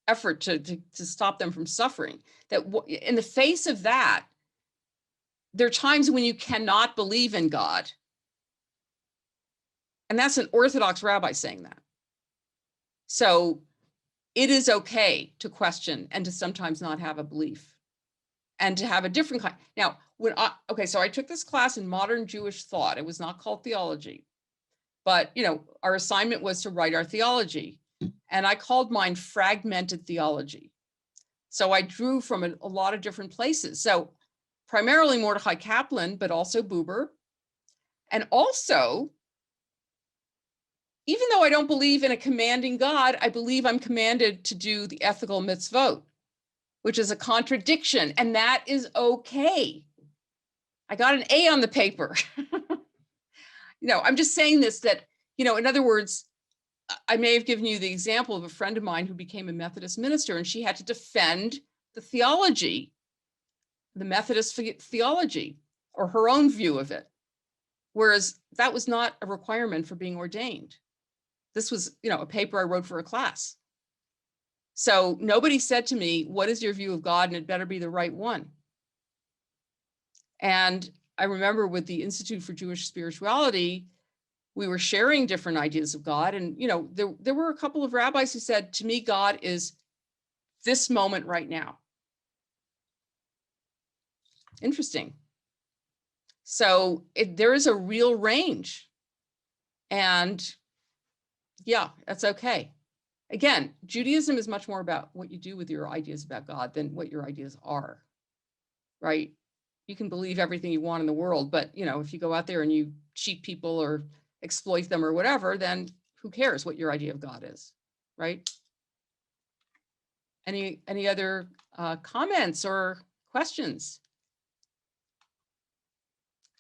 effort to stop them from suffering. That in the face of that, there are times when you cannot believe in God. And that's an Orthodox rabbi saying that. So it is okay to question and to sometimes not have a belief and to have a different kind. Now, so I took this class in modern Jewish thought. It was not called theology, but our assignment was to write our theology, and I called mine fragmented theology. So I drew from a lot of different places. So primarily Mordechai Kaplan, but also Buber, and also, even though I don't believe in a commanding God, I believe I'm commanded to do the ethical mitzvot. which is a contradiction, and that is okay. I got an A on the paper. I'm just saying this, that, in other words, I may have given you the example of a friend of mine who became a Methodist minister, and she had to defend the theology, the Methodist theology, or her own view of it. Whereas that was not a requirement for being ordained. This was, a paper I wrote for a class. So nobody said to me, what is your view of God? And it better be the right one. And I remember with the Institute for Jewish Spirituality, we were sharing different ideas of God. And, there were a couple of rabbis who said, to me, God is this moment right now. Interesting. So there is a real range. And yeah, that's okay. Again, Judaism is much more about what you do with your ideas about God than what your ideas are, right? You can believe everything you want in the world, but if you go out there and you cheat people or exploit them or whatever, then who cares what your idea of God is, right? Any other comments or questions?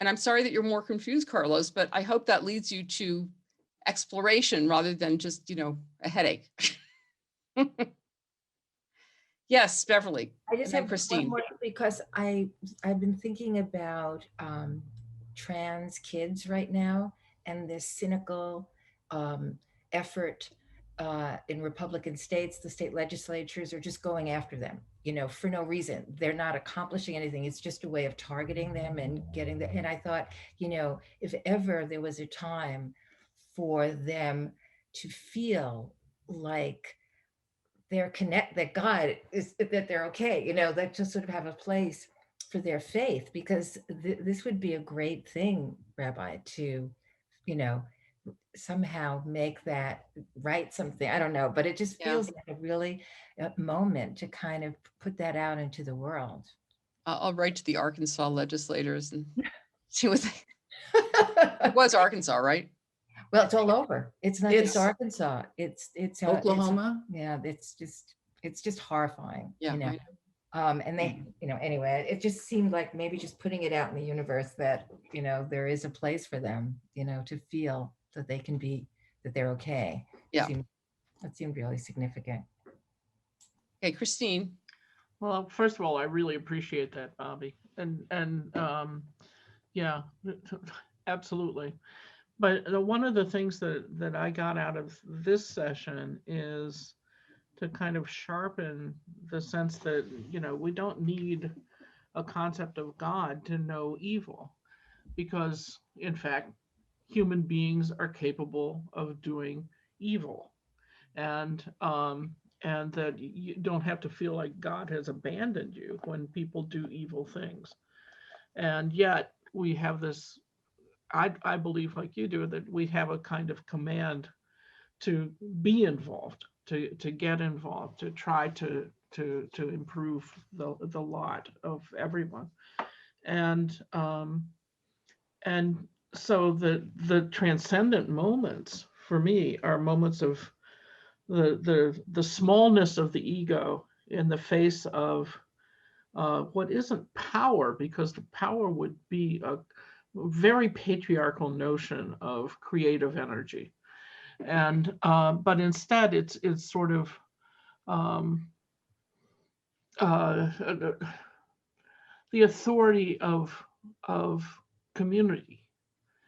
And I'm sorry that you're more confused, Carlos, but I hope that leads you to exploration rather than just, a headache. Yes, Beverly. I just and then have Christine. one more, because I've been thinking about trans kids right now, and this cynical effort in Republican states. The state legislatures are just going after them, for no reason. They're not accomplishing anything. It's just a way of targeting them and getting them. And I thought, if ever there was a time for them to feel like that God is, that they're okay, that just sort of have a place for their faith, because this would be a great thing, Rabbi, to, somehow make that write something. I don't know, but it just feels like a really moment to kind of put that out into the world. I'll write to the Arkansas legislators and see what they, it was Arkansas, right? Well, it's all over. It's not just Arkansas. It's Oklahoma. It's just horrifying. Yeah. And they, anyway, it just seemed like maybe just putting it out in the universe that, there is a place for them, to feel that they can be, that they're okay. Yeah. That seemed really significant. Okay, Christine. Well, first of all, I really appreciate that, Bobby. And yeah, absolutely. But one of the things that I got out of this session is to kind of sharpen the sense that, we don't need a concept of God to know evil, because in fact, human beings are capable of doing evil, and that you don't have to feel like God has abandoned you when people do evil things. And yet we have this, I believe, like you do, that we have a kind of command to be involved, to get involved, to try to improve the lot of everyone. And so the transcendent moments for me are moments of the smallness of the ego in the face of what isn't power, because the power would be a very patriarchal notion of creative energy. And but instead it's sort of the authority of community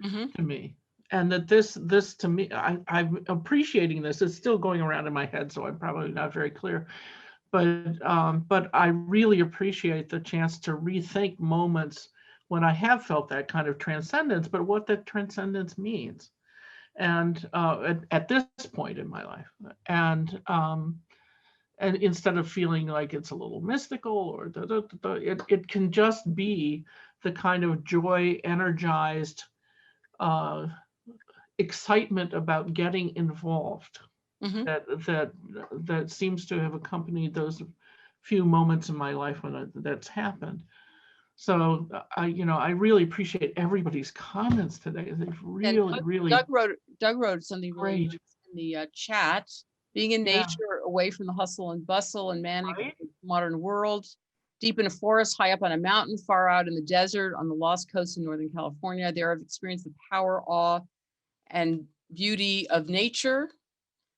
to me. And that this to me, I'm appreciating this. It's still going around in my head, so I'm probably not very clear. But I really appreciate the chance to rethink moments when I have felt that kind of transcendence, but what that transcendence means. And at this point in my life, and instead of feeling like it's a little mystical or it can just be the kind of joy, energized excitement about getting involved that seems to have accompanied those few moments in my life when that's happened. So I really appreciate everybody's comments today. They've really Doug wrote something really great nice in the chat. being in Yeah. nature, away from the hustle and bustle and manic Right. modern world, deep in a forest, high up on a mountain, far out in the desert, on the Lost Coast in Northern California. There I've experienced the power, awe, and beauty of nature,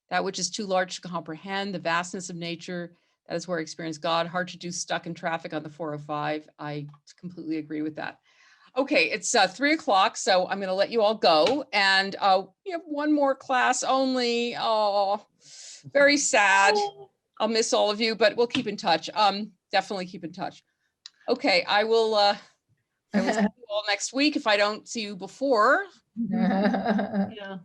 that which is too large to comprehend, the vastness of nature. That is where I experienced God. Hard to do stuck in traffic on the 405. I completely agree with that. Okay, it's 3 o'clock, so I'm going to let you all go. And we have one more class only. Oh, very sad. I'll miss all of you, but we'll keep in touch. Definitely keep in touch. Okay, I will see you all next week. If I don't see you before, Yeah.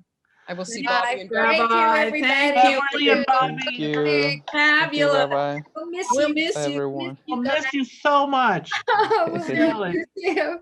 I will see Yeah, Bobby and Rabbi, Becky. thank you, thank everybody. you. Beverly and Thank Bobby, you. Thank you. Fabulous. Rabbi. We'll miss We'll you. miss Bye, you. everyone. Miss you I'll guys. miss you so much. We'll Really. miss you.